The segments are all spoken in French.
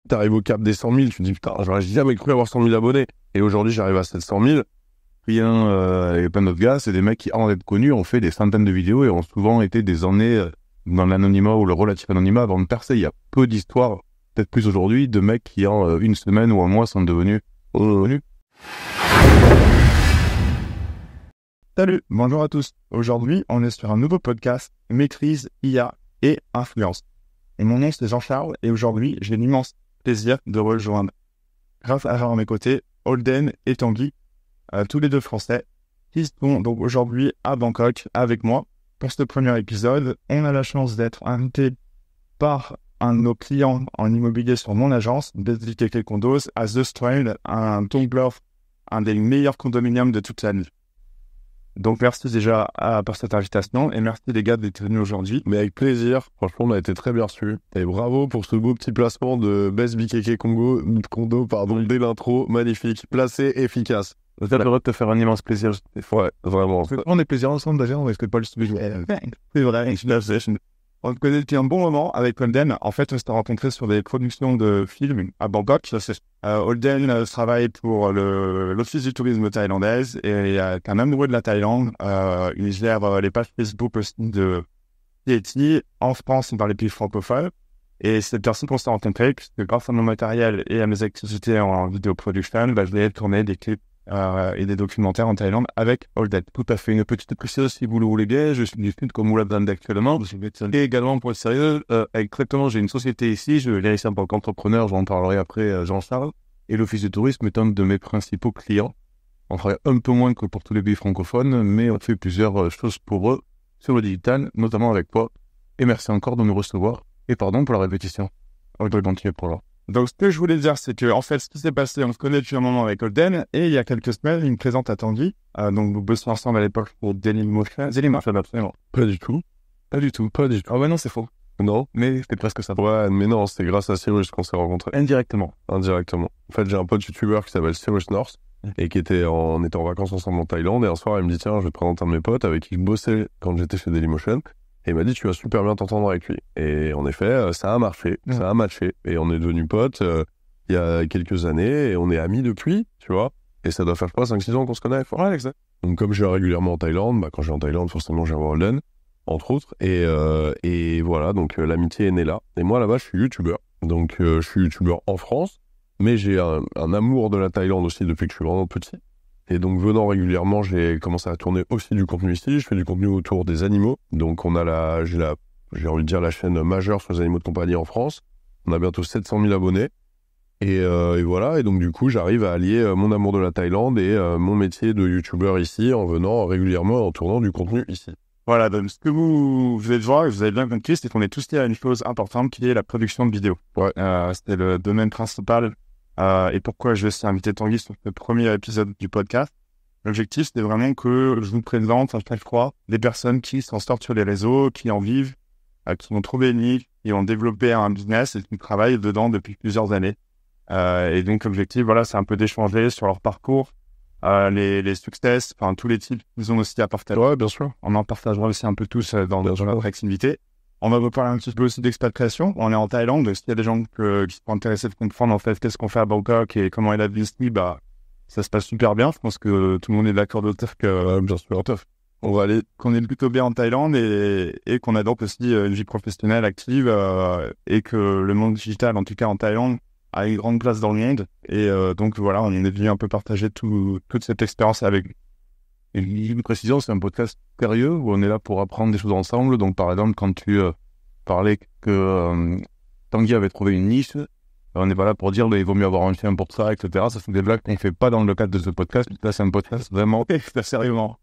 t'arrives au cap des 100 000, tu te dis putain, j'aurais jamais cru avoir 100 000 abonnés. Et aujourd'hui, j'arrive à 700 000. Rien, et plein d'autres gars, c'est des mecs qui, avant d'être connus, ont fait des centaines de vidéos et ont souvent été des années dans l'anonymat ou le relatif anonymat avant de percer. Il y a peu d'histoires, peut-être plus aujourd'hui, de mecs qui en une semaine ou un mois sont devenus connus. Salut, bonjour à tous. Aujourd'hui, on est sur un nouveau podcast, Maîtrise, IA et Influence. Et mon nom, c'est Jean-Charles, et aujourd'hui, j'ai l'immense plaisir de rejoindre, grâce à mes côtés, Holden et Tanguy, tous les deux français, qui sont donc aujourd'hui à Bangkok avec moi. Pour ce premier épisode, on a la chance d'être invité par un de nos clients en immobilier sur mon agence, BKK Condos, à The Strand, un Tumblr, un des meilleurs condominiums de toute l'année. Donc merci déjà pour cette invitation et merci les gars d'être venus aujourd'hui. Mais avec plaisir, franchement on a été très bien reçus. Et bravo pour ce beau petit placement de Best BKK Condo, dès l'intro, magnifique, placé, efficace. Ça devrait te faire un immense plaisir. Ouais, vraiment. On est plaisir ensemble d'ailleurs, on est pas le sujet. C'est vrai, on te connaît depuis un bon moment avec Holden. En fait, on s'est rencontrés sur des productions de films à Bangkok. Holden travaille pour l'Office du tourisme thaïlandaise et il est un amoureux de la Thaïlande. Il gère les pages Facebook aussi de TT en France et dans les pays francophones. Et c'est cette personne qu'on s'est rencontrés, puisque grâce à mon matériel et à mes activités en vidéo production, je vais tourner des clips et des documentaires en Thaïlande avec Holden. Tout à fait, une petite précision si vous le voulez bien, je suis du Sud comme vous l'avez actuellement. Et également pour être sérieux, exactement, j'ai une société ici, je l'ai ici en tant qu'entrepreneur, j'en parlerai après Jean-Charles. Et l'Office du tourisme est un de mes principaux clients. On travaille un peu moins que pour tous les pays francophones, mais on fait plusieurs choses pour eux sur le digital, notamment avec toi. Et merci encore de nous recevoir. Et pardon pour la répétition. On va continuer pour là. Donc, ce que je voulais dire, c'est que, en fait, ce qui s'est passé, on se connaît depuis un moment avec Holden, et il y a quelques semaines, il me présente à Tanguy. Donc, nous bossons ensemble à l'époque pour Dailymotion, absolument. Pas du tout. Ah ouais, non, c'est faux. Non. Mais c'est presque ça. Ouais, mais non, c'est grâce à Cyrus qu'on s'est rencontrés. Indirectement. En fait, j'ai un pote youtubeur qui s'appelle Cyrus North, et qui était en vacances ensemble en Thaïlande, et un soir, il me dit, tiens, je vais te présenter un de mes potes avec qui je bossais quand j'étais chez Dailymotion. Et il m'a dit, tu vas super bien t'entendre avec lui. Et en effet, ça a marché, ça a matché. Et on est devenus potes il y a quelques années, et on est amis depuis, tu vois. Et ça doit faire, je crois, 5-6 ans qu'on se connaît. Ouais, exact. Donc, comme je vais régulièrement en Thaïlande, quand je vais en Thaïlande, forcément, je vais voir Holden, entre autres. Et voilà, donc l'amitié est née là. Et moi, là-bas, je suis youtubeur. Donc, je suis youtubeur en France, mais j'ai un amour de la Thaïlande aussi depuis que je suis vraiment petit. Et donc, venant régulièrement, j'ai commencé à tourner aussi du contenu ici. Je fais du contenu autour des animaux. Donc, j'ai envie de dire la chaîne majeure sur les animaux de compagnie en France. On a bientôt 700 000 abonnés. Et voilà. Et donc, du coup, j'arrive à allier mon amour de la Thaïlande et mon métier de youtubeur ici en venant régulièrement en tournant du contenu ici. Voilà, donc ce que vous allez voir, et vous avez bien compris, c'est qu'on est tous liés à une chose importante qui est la production de vidéos. Ouais. C'était le domaine principal. Et pourquoi je suis invité Tanguy sur ce premier épisode du podcast. L'objectif, c'était vraiment que je vous présente à chaque fois des personnes qui s'en sortent sur les réseaux, qui en vivent, qui ont trouvé une niche, qui ont développé un business et qui travaillent dedans depuis plusieurs années. Et donc, l'objectif, voilà, c'est un peu d'échanger sur leur parcours, les succès, enfin, tous les types qu'ils ont aussi à partager. Ouais, bien sûr. On en partagera aussi un peu tous dans notre activité. On va vous parler un petit peu aussi d'expatriation. On est en Thaïlande, donc s'il y a des gens qui sont intéressés de comprendre en fait qu'est-ce qu'on fait à Bangkok et comment est la vie ici, ça se passe super bien. Je pense que tout le monde est d'accord de dire que bien sûr, qu'on est plutôt bien en Thaïlande et qu'on a donc aussi une vie professionnelle active et que le monde digital, en tout cas en Thaïlande, a une grande place dans le monde. Et donc voilà, on est venu un peu partager toute cette expérience avec lui. Et une précision, c'est un podcast sérieux où on est là pour apprendre des choses ensemble. Donc, par exemple, quand tu parlais que Tanguy avait trouvé une niche, on n'est pas là pour dire il vaut mieux avoir un chien pour ça, etc. Ça, c'est des blagues qu'on ne fait pas dans le cadre de ce podcast. Là, c'est un podcast vraiment sérieusement.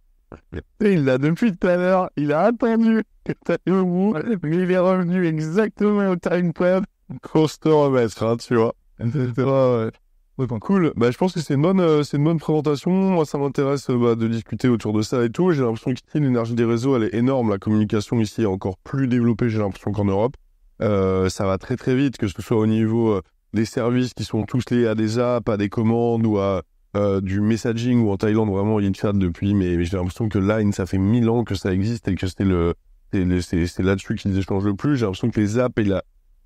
Il l'a depuis tout à l'heure, il a attendu que tu aies au bout, mais il est revenu exactement au time point. Grosse te remettre, tu vois. Ouais. Ouais, cool. Je pense que c'est une bonne présentation. Moi, ça m'intéresse de discuter autour de ça et tout. J'ai l'impression qu'ici, l'énergie des réseaux, elle est énorme. La communication ici est encore plus développée, j'ai l'impression, qu'en Europe. Ça va très très vite, que ce soit au niveau des services qui sont tous liés à des apps, à des commandes ou à du messaging, ou en Thaïlande, vraiment, il y a une chat depuis, mais j'ai l'impression que Line, ça fait 1000 ans que ça existe et que c'est là-dessus qu'ils échangent le plus. J'ai l'impression que les apps et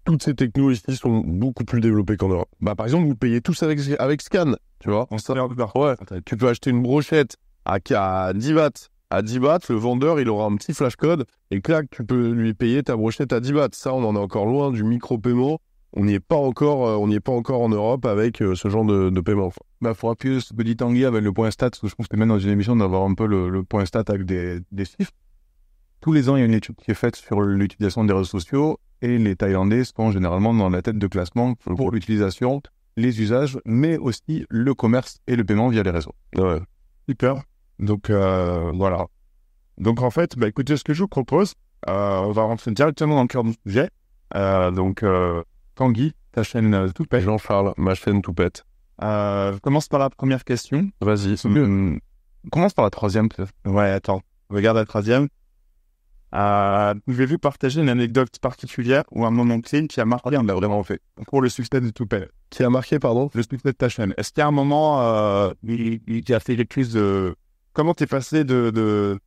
toutes ces technos ici sont beaucoup plus développées qu'en Europe. Bah, par exemple, vous payez tous avec Scan, tu vois. Ouais, tu peux acheter une brochette à 10 bahts. À 10 bahts, le vendeur, il aura un petit flash code et clac, tu peux lui payer ta brochette à 10 bahts. Ça, on en est encore loin du micro-paiement. On n'y est pas encore en Europe avec ce genre de paiement. Bah, faut appuyer ce petit Tanguy avec le point stat, parce que je pense que même dans une émission d'avoir un peu le point stat avec des chiffres. Tous les ans, il y a une étude qui est faite sur l'utilisation des réseaux sociaux et les Thaïlandais sont généralement dans la tête de classement pour l'utilisation, les usages, mais aussi le commerce et le paiement via les réseaux. Ouais. Super. Donc, voilà. Donc, en fait, bah, écoutez, ce que je vous propose, on va rentrer directement dans le cœur du sujet. Tanguy, ta chaîne Toupette. Jean-Charles, ma chaîne Toupette. Je commence par la première question. Vas-y, c'est mieux. Commence par la troisième, peut-être. Ouais, attends. Regarde la troisième. Pouvez-vous partager une anecdote particulière ou un moment clé qui a marqué, on l'a vraiment fait, pour le succès de Toupette? Qui a marqué, pardon? Le succès de ta chaîne. Est-ce qu'il y a un moment qui a fait quelque chose de... Comment t'es passé de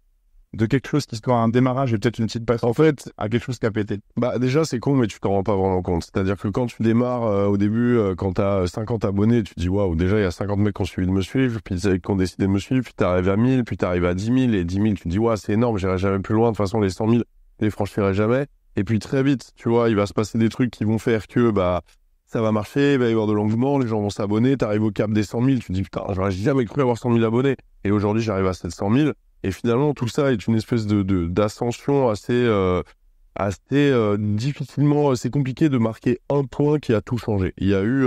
quelque chose qui soit un démarrage et peut-être une petite passe en fait à quelque chose qui a pété? Bah déjà c'est con mais tu t'en rends pas vraiment compte. C'est-à-dire que quand tu démarres au début, quand t'as 50 abonnés, tu te dis waouh, déjà il y a 50 mecs qui ont suivi de me suivre, puis qui ont décidé de me suivre, puis t'arrives à 1000, puis t'arrives à 10 000, et 10 000 tu te dis waouh c'est énorme, j'irai jamais plus loin, de toute façon les 100 000 je les franchirai jamais. Et puis très vite, tu vois, il va se passer des trucs qui vont faire que bah ça va marcher, il va y avoir de l'engouement, les gens vont s'abonner, t'arrives au cap des 100 000, tu te dis putain j'aurais jamais cru avoir 100 000 abonnés. Et aujourd'hui j'arrive à 700 000. Et finalement, tout ça est une espèce d'ascension assez difficilement... C'est compliqué de marquer un point qui a tout changé. Il y a eu...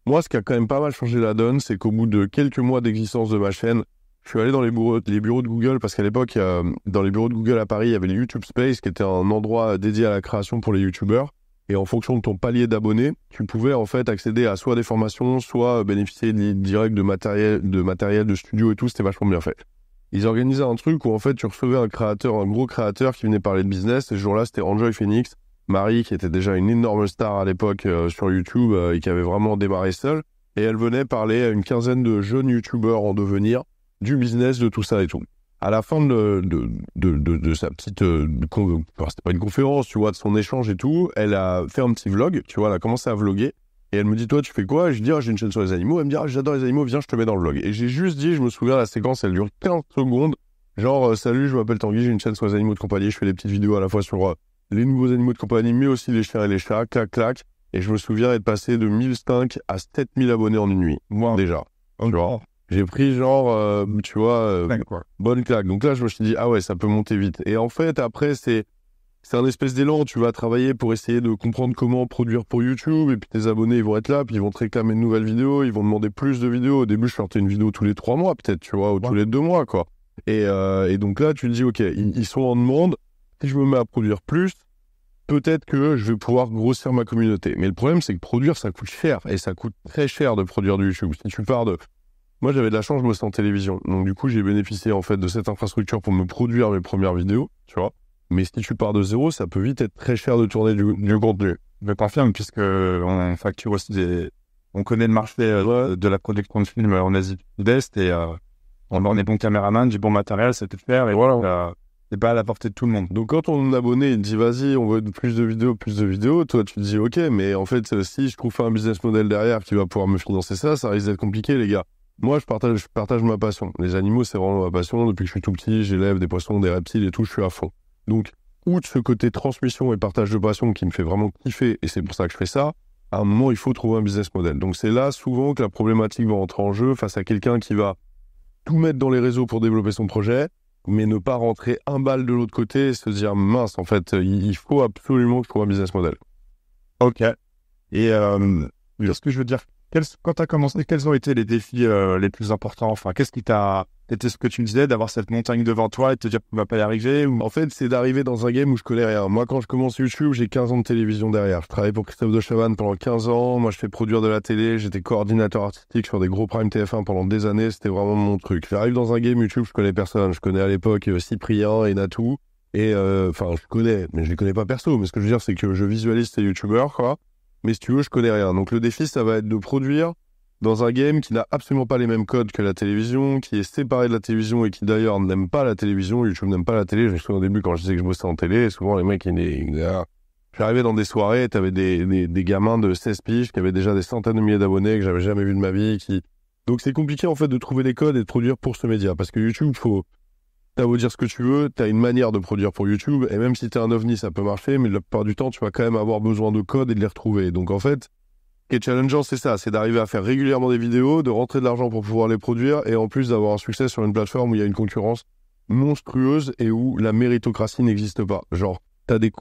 moi, ce qui a quand même pas mal changé la donne, c'est qu'au bout de quelques mois d'existence de ma chaîne, je suis allé dans les bureaux de Google, parce qu'à l'époque, dans les bureaux de Google à Paris, il y avait les YouTube Space, qui était un endroit dédié à la création pour les YouTubeurs. Et en fonction de ton palier d'abonnés, tu pouvais en fait accéder à soit des formations, soit bénéficier direct de matériel, de studio et tout. C'était vachement bien fait. Ils organisaient un truc où en fait tu recevais un gros créateur qui venait parler de business. Et ce jour-là, c'était Enjoy Phoenix, Marie, qui était déjà une énorme star à l'époque sur YouTube et qui avait vraiment démarré seule. Et elle venait parler à une quinzaine de jeunes YouTubeurs en devenir, du business, de tout ça et tout. À la fin de sa petite... c'était pas une conférence, tu vois, de son échange et tout, elle a fait un petit vlog, tu vois, elle a commencé à vlogger. Et elle me dit, toi, tu fais quoi? Je dis, j'ai une chaîne sur les animaux. Elle me dit, j'adore les animaux, viens, je te mets dans le vlog. Et j'ai juste dit, je me souviens, la séquence, elle dure 15 secondes. Genre, salut, je m'appelle Tanguy, j'ai une chaîne sur les animaux de compagnie. Je fais des petites vidéos à la fois sur les nouveaux animaux de compagnie, mais aussi les chiens et les chats, clac, clac. Et je me souviens être passé de 1005 à 7000 abonnés en une nuit. Moi, déjà. Tu vois. J'ai pris genre, tu vois, bonne claque. Donc là, je me suis dit, ah ouais, ça peut monter vite. Et en fait, après, c'est un espèce d'élan. Tu vas travailler pour essayer de comprendre comment produire pour YouTube. Et puis tes abonnés, ils vont être là. Puis ils vont te réclamer de nouvelles vidéos. Ils vont demander plus de vidéos. Au début, je sortais une vidéo tous les 3 mois, peut-être, tu vois, ou tous les 2 mois, quoi. Et donc là, tu te dis, ok, ils sont en demande. Si je me mets à produire plus, peut-être que je vais pouvoir grossir ma communauté. Mais le problème, c'est que produire, ça coûte cher. Et ça coûte très cher de produire du YouTube. Si tu pars de... Moi, j'avais de la chance, je bossais en télévision. Donc, du coup, j'ai bénéficié, en fait, de cette infrastructure pour me produire mes premières vidéos, tu vois. Mais si tu pars de zéro, ça peut vite être très cher de tourner du contenu. Je confirme, puisque on facture aussi on connaît le marché de la production de films en Asie du Sud-Est et on est bon caméraman, du bon matériel, ça peut faire et voilà. C'est pas à la portée de tout le monde. Donc, quand ton abonné, il te dit, vas-y, on veut plus de vidéos, toi, tu te dis, ok, mais en fait, si je trouve pas un business model derrière qui va pouvoir me financer ça risque d'être compliqué, les gars. Moi, je partage ma passion. Les animaux, c'est vraiment ma passion. Depuis que je suis tout petit, j'élève des poissons, des reptiles et tout, je suis à fond. Donc, outre ce côté transmission et partage de passion qui me fait vraiment kiffer, et c'est pour ça que je fais ça, à un moment, il faut trouver un business model. Donc, c'est là, souvent, que la problématique va entrer en jeu face à quelqu'un qui va tout mettre dans les réseaux pour développer son projet, mais ne pas rentrer un balle de l'autre côté et se dire, mince, en fait, il faut absolument que je trouve un business model. Ok. Et ce que je veux dire, quand tu as commencé, quels ont été les défis les plus importants? Enfin, qu'est-ce qui t'a... C'était ce que tu me disais, d'avoir cette montagne devant toi et te dire que tu vas pas y arriver ou... En fait, c'est d'arriver dans un game où je connais rien. Moi, quand je commence YouTube, j'ai 15 ans de télévision derrière. Je travaille pour Christophe de Chavannes pendant 15 ans. Moi, je fais produire de la télé. J'étais coordinateur artistique sur des gros primes TF1 pendant des années. C'était vraiment mon truc. J'arrive dans un game YouTube, je connais personne. Je connais à l'époque Cyprien et Natou. Et enfin, je connais, mais je les connais pas perso. Mais ce que je veux dire, c'est que je visualise ces YouTubeurs, quoi. Mais si tu veux, je connais rien. Donc le défi, ça va être de produire dans un game qui n'a absolument pas les mêmes codes que la télévision, qui est séparé de la télévision et qui d'ailleurs n'aime pas la télévision. YouTube n'aime pas la télé. Je me souviens au début quand je disais que je bossais en télé, souvent les mecs, je J'arrivais dans des soirées, t'avais des gamins de 16 piges qui avaient déjà des centaines de milliers d'abonnés que j'avais jamais vu de ma vie. Donc c'est compliqué en fait de trouver les codes et de produire pour ce média. Parce que YouTube, t'as beau dire ce que tu veux, t'as une manière de produire pour YouTube. Et même si t'es un ovni, ça peut marcher. Mais la plupart du temps, tu vas quand même avoir besoin de codes et de les retrouver. Donc en fait, ce qui est challengeant, c'est ça. C'est d'arriver à faire régulièrement des vidéos, de rentrer de l'argent pour pouvoir les produire. Et en plus d'avoir un succès sur une plateforme où il y a une concurrence monstrueuse et où la méritocratie n'existe pas. Genre, t'as des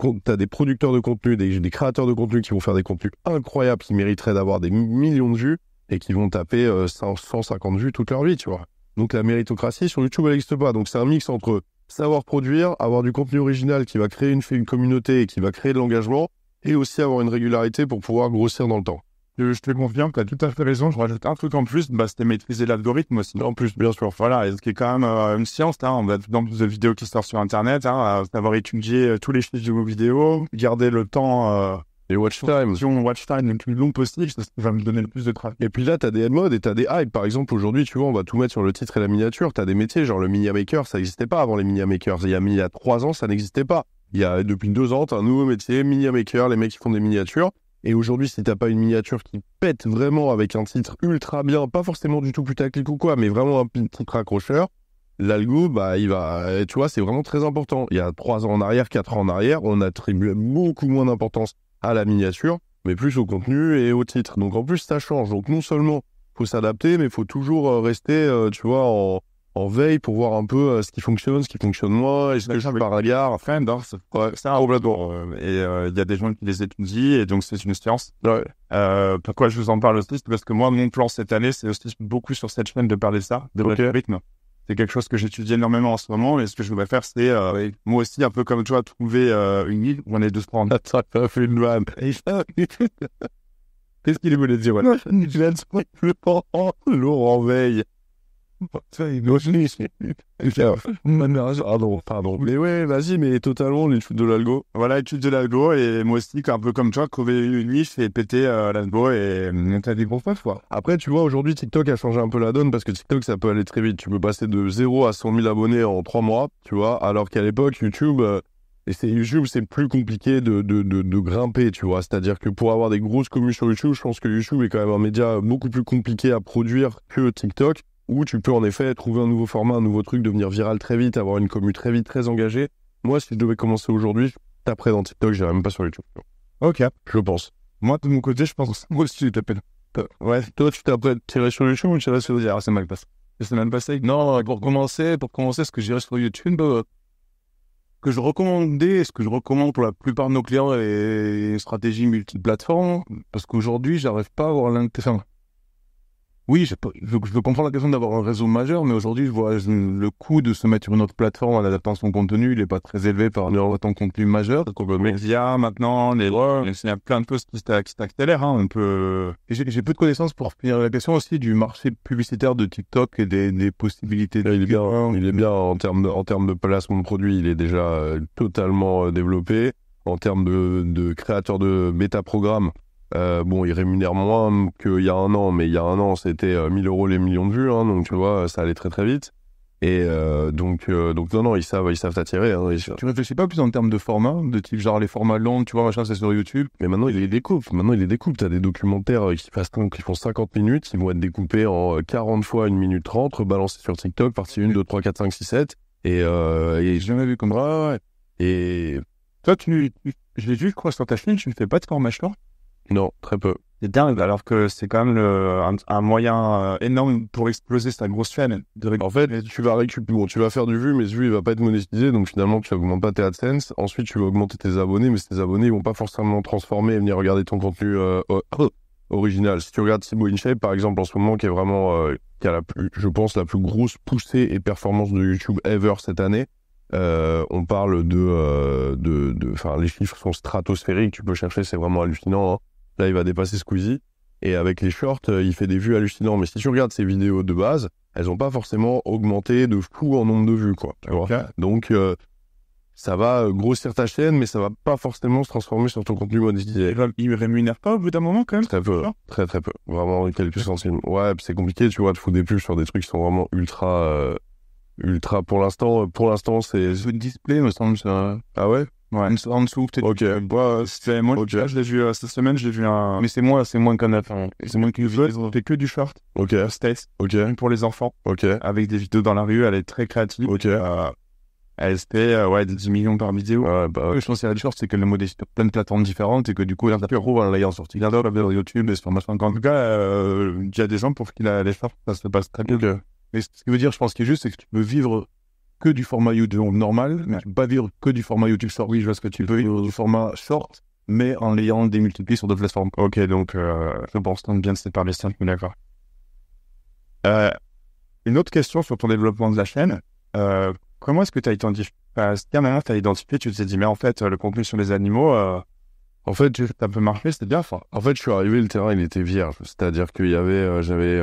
producteurs de contenu, des créateurs de contenu qui vont faire des contenus incroyables, qui mériteraient d'avoir des millions de vues et qui vont taper 150 vues toute leur vie, tu vois. Donc la méritocratie sur YouTube, elle n'existe pas. Donc c'est un mix entre savoir produire, avoir du contenu original qui va créer une communauté et qui va créer de l'engagement, et aussi avoir une régularité pour pouvoir grossir dans le temps. Je te confirme, tu as tout à fait raison. Je rajoute un truc en plus, c'était maîtriser l'algorithme aussi. En plus, bien sûr. Voilà, et ce qui est quand même une science. On va dans de vidéos qui sortent sur Internet, savoir étudier tous les chiffres de vos vidéos, garder le temps... les watch time le plus long possible, ça va me donner le plus de trafic. Et puis là, t'as des modes et t'as des hypes. Par exemple, aujourd'hui, tu vois, on va tout mettre sur le titre et la miniature. T'as des métiers, genre le media maker, ça n'existait pas avant les media makers. Il y a 3 ans, ça n'existait pas. Il y a depuis 2 ans, t'as un nouveau métier, media maker, les mecs qui font des miniatures. Et aujourd'hui, si t'as pas une miniature qui pète vraiment avec un titre ultra bien, pas forcément du tout putaclic ou quoi, mais vraiment un titre accrocheur, l'algo, tu vois, c'est vraiment très important. Il y a 3 ans en arrière, 4 ans en arrière, on attribuait beaucoup moins d'importance à la miniature, mais plus au contenu et au titre. Donc en plus, ça change. Donc non seulement faut s'adapter, mais il faut toujours rester, tu vois, en veille pour voir un peu ce qui fonctionne moins, est-ce que je suis par regard. Enfin, c'est un obligatoire. Et il y a des gens qui les étudient, et donc c'est une science. Ouais. Pourquoi je vous en parle aussi, c'est parce que moi, mon plan cette année, c'est aussi beaucoup sur cette chaîne de parler de l'algorithme. C'est quelque chose que j'étudie énormément en ce moment, et ce que je voudrais faire, c'est, moi aussi, un peu comme toi, trouver une île où on est deux se prendre. Ça fait une vanne. Qu'est-ce qu'il voulait dire, voilà? Laurent Veil. Pardon. Mais ouais, vas-y, mais totalement l'étude de l'algo. Voilà, étude de l'algo, et moi aussi, un peu comme toi, trouver une niche et péter l'algo, et t'as des gros points, quoi. Après, tu vois, aujourd'hui, TikTok a changé un peu la donne parce que TikTok, ça peut aller très vite. Tu peux passer de 0 à 100 000 abonnés en 3 mois, tu vois, alors qu'à l'époque, YouTube, c'est plus compliqué de grimper, tu vois. C'est-à-dire que pour avoir des grosses communes sur YouTube, je pense que YouTube est quand même un média beaucoup plus compliqué à produire que TikTok, où tu peux en effet trouver un nouveau format, un nouveau truc, devenir viral très vite, avoir une commu très vite, très engagée. Moi, si je devais commencer aujourd'hui, je taperais dans TikTok, j'irais même pas sur YouTube. Ok. Je pense. Moi, de mon côté, je pense que moi aussi, je t'appelle. Ouais. Toi, tu t'apprêtes de tirer sur YouTube ou tu irais sur YouTube? C'est mal passé. C'est mal passé. Non, pour commencer, ce que j'irais sur YouTube, que je recommandais, ce que je recommande pour la plupart de nos clients est une stratégie multiplateforme, parce qu'aujourd'hui, j'arrive pas à avoir l'intérêt. Oui, je veux comprendre la question d'avoir un réseau majeur, mais aujourd'hui, je vois le coût de se mettre sur une autre plateforme en adaptant son contenu, il est pas très élevé par rapport à ton contenu majeur. Média, maintenant, il y a plein de choses qui s'accélèrent, un peu. Et j'ai peu de connaissances pour finir la question aussi du marché publicitaire de TikTok et des possibilités. Il est bien en termes de placement de produits, il est déjà totalement développé. En termes de créateurs de métaprogrammes, il rémunère moins qu'il y a un an, mais il y a un an, c'était 1 000 € les millions de vues, donc tu vois, ça allait très très vite. Et donc non, ils savent t'attirer. Tu réfléchis pas plus en termes de format, de type genre les formats longs, tu vois, machin, c'est sur YouTube. Mais maintenant, il les découpe. T'as des documentaires qui font 50 minutes, ils vont être découpés en 40 fois 1 minute 30, balancés sur TikTok, partie 1, 2, 3, 4, 5, 6, 7. Et j'ai jamais vu comme ça. Ouais. Et toi, je l'ai vu, je crois, sur ta chaîne, tu ne fais pas de format short? Non, très peu. C'est dingue, alors que c'est quand même un moyen énorme pour exploser sa grosse chaîne. En fait, tu vas faire du vu, mais ce vu, il va pas être monétisé, donc finalement, tu n'augmentes pas tes AdSense. Ensuite, tu vas augmenter tes abonnés, mais tes abonnés, ils vont pas forcément transformer et venir regarder ton contenu original. Si tu regardes Thibaut InShape, par exemple, en ce moment, qui est vraiment, qui a je pense, la plus grosse poussée et performance de YouTube ever cette année, on parle les chiffres sont stratosphériques, tu peux chercher, c'est vraiment hallucinant, Là, il va dépasser Squeezie. Et avec les shorts, il fait des vues hallucinants. Mais si tu regardes ses vidéos de base, elles n'ont pas forcément augmenté de fou en nombre de vues, quoi. Tu vois. Donc, ça va grossir ta chaîne, mais ça va pas forcément se transformer sur ton contenu monétisé. Il rémunère pas au bout d'un moment, quand même? Très peu. Très, très peu. Vraiment, quelques centimes. Ouais, c'est compliqué, tu vois, de foutre des pubs sur des trucs qui sont vraiment ultra, pour l'instant, c'est... Le display, me semble, ça... Ah ouais? Ouais, en dessous, peut-être. Ok. Moi, c'était moi. Ok. Là, je l'ai vu cette semaine. J'ai vu un. Mais c'est moins qu'un enfant. C'est moins qu'une vidéo. C'était que du short. Ok. Stace. Ok. Pour les enfants. Ok. Avec des vidéos dans la rue. Elle est très créative. Ok. Elle se fait ouais, 10 millions par vidéo. Ouais, bah, Je pense qu'il y a des shorts, c'est que le modèle sur plein de plateformes différentes et que du coup, il y en a plus gros en l'ayant sorti. Il y en a sur YouTube et sur machin. En tout cas, il y a des gens pour qui les shorts, ça se passe très bien. ok. Mais ce qui veut dire, je pense, qu'il est juste, c'est que tu peux vivre que du format YouTube normal, mais tu peux pas vivre que du format YouTube short. Oui, je vois ce que tu Tu peux vivre du format short, mais en l'ayant démultiplié sur d'autres plateformes. Ok, donc je pense qu'on bien de séparer les 5, mais d'accord. Une autre question sur ton développement de la chaîne. Comment est-ce que tu as identifié maintenant, tu as identifié, tu t'es dit, mais en fait, le contenu sur les animaux, En fait, ça peut marcher, c'était bien. En fait, je suis arrivé, le terrain, il était vierge. C'est-à-dire qu'il y avait, j'avais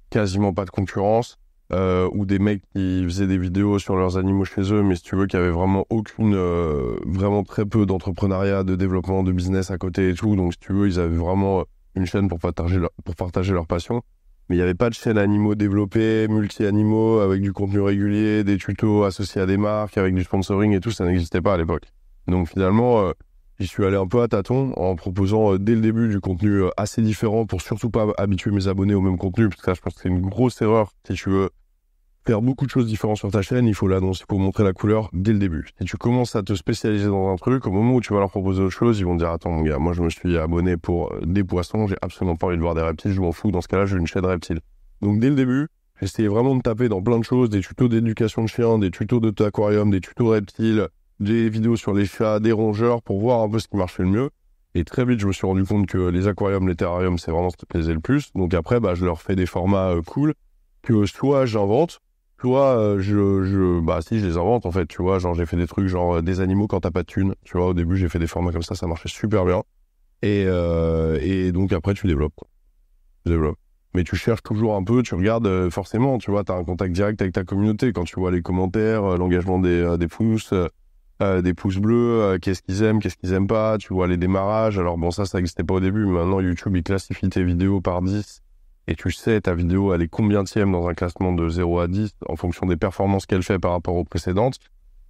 quasiment pas de concurrence, ou des mecs qui faisaient des vidéos sur leurs animaux chez eux, mais si tu veux, qu'il y avait vraiment vraiment très peu d'entrepreneuriat, de développement, de business à côté et tout. Donc, si tu veux, ils avaient vraiment une chaîne pour partager leur passion. Mais il n'y avait pas de chaîne animaux développée, multi-animaux, avec du contenu régulier, des tutos associés à des marques, avec du sponsoring et tout, ça n'existait pas à l'époque. Donc, finalement, j'y suis allé un peu à tâtons en proposant dès le début du contenu assez différent pour surtout pas habituer mes abonnés au même contenu, parce que ça, je pense que c'est une grosse erreur. Si tu veux faire beaucoup de choses différentes sur ta chaîne, il faut l'annoncer, il faut montrer la couleur dès le début. Si tu commences à te spécialiser dans un truc, au moment où tu vas leur proposer autre chose, ils vont te dire, attends mon gars, moi je me suis abonné pour des poissons, j'ai absolument pas envie de voir des reptiles, je m'en fous, dans ce cas-là, j'ai une chaîne reptile. Donc dès le début, j'essayais vraiment de taper dans plein de choses, des tutos d'éducation de chiens, des tutos d'aquarium, des tutos reptiles, des vidéos sur les chats, des rongeurs, pour voir un peu ce qui marchait le mieux. Et très vite, je me suis rendu compte que les aquariums, les terrariums, c'est vraiment ce qui plaisait le plus. Donc après, je leur fais des formats cool que soit j'invente, soit si je les invente en fait, tu vois, genre j'ai fait des trucs genre des animaux quand t'as pas de thunes, tu vois, au début j'ai fait des formats comme ça marchait super bien. Et donc après tu développes. Mais tu cherches toujours un peu, tu regardes forcément, tu vois, t'as un contact direct avec ta communauté quand tu vois les commentaires, l'engagement des pouces bleus, qu'est-ce qu'ils aiment pas, tu vois les démarrages. Alors bon, ça existait pas au début, mais maintenant YouTube il classifie tes vidéos par 10 et tu sais ta vidéo elle est combientième dans un classement de 0 à 10 en fonction des performances qu'elle fait par rapport aux précédentes.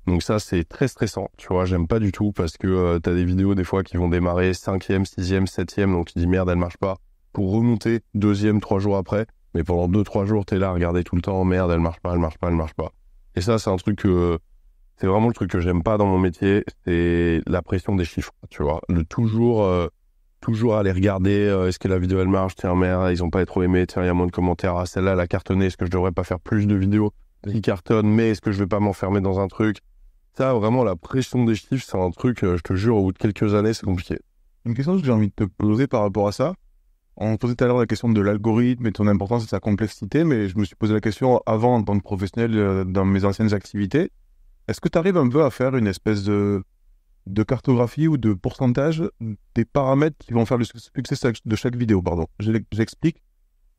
Donc ça c'est très stressant, tu vois, j'aime pas du tout parce que t'as des vidéos des fois qui vont démarrer 5e, 6e, 7e, donc tu dis merde elle marche pas, pour remonter 2e 3 jours après, mais pendant 2-3 jours t'es là à regarder tout le temps, merde elle marche pas. Et ça c'est un truc que c'est vraiment le truc que j'aime pas dans mon métier, c'est la pression des chiffres, tu vois. Le toujours aller regarder, est-ce que la vidéo elle marche, tiens merde, ils ont pas trop aimé, tiens il y a moins de commentaires, ah celle-là elle a cartonné, est-ce que je devrais pas faire plus de vidéos qui cartonnent, mais est-ce que je vais pas m'enfermer dans un truc? Ça vraiment la pression des chiffres, c'est un truc, je te jure, au bout de quelques années c'est compliqué. Une question que j'ai envie de te poser par rapport à ça, on posait tout à l'heure la question de l'algorithme et de son importance et de sa complexité, mais je me suis posé la question avant en tant que professionnel dans mes anciennes activités. Est-ce que tu arrives un peu à faire une espèce de cartographie ou de pourcentage des paramètres qui vont faire le succès de chaque vidéo, pardon. J'explique.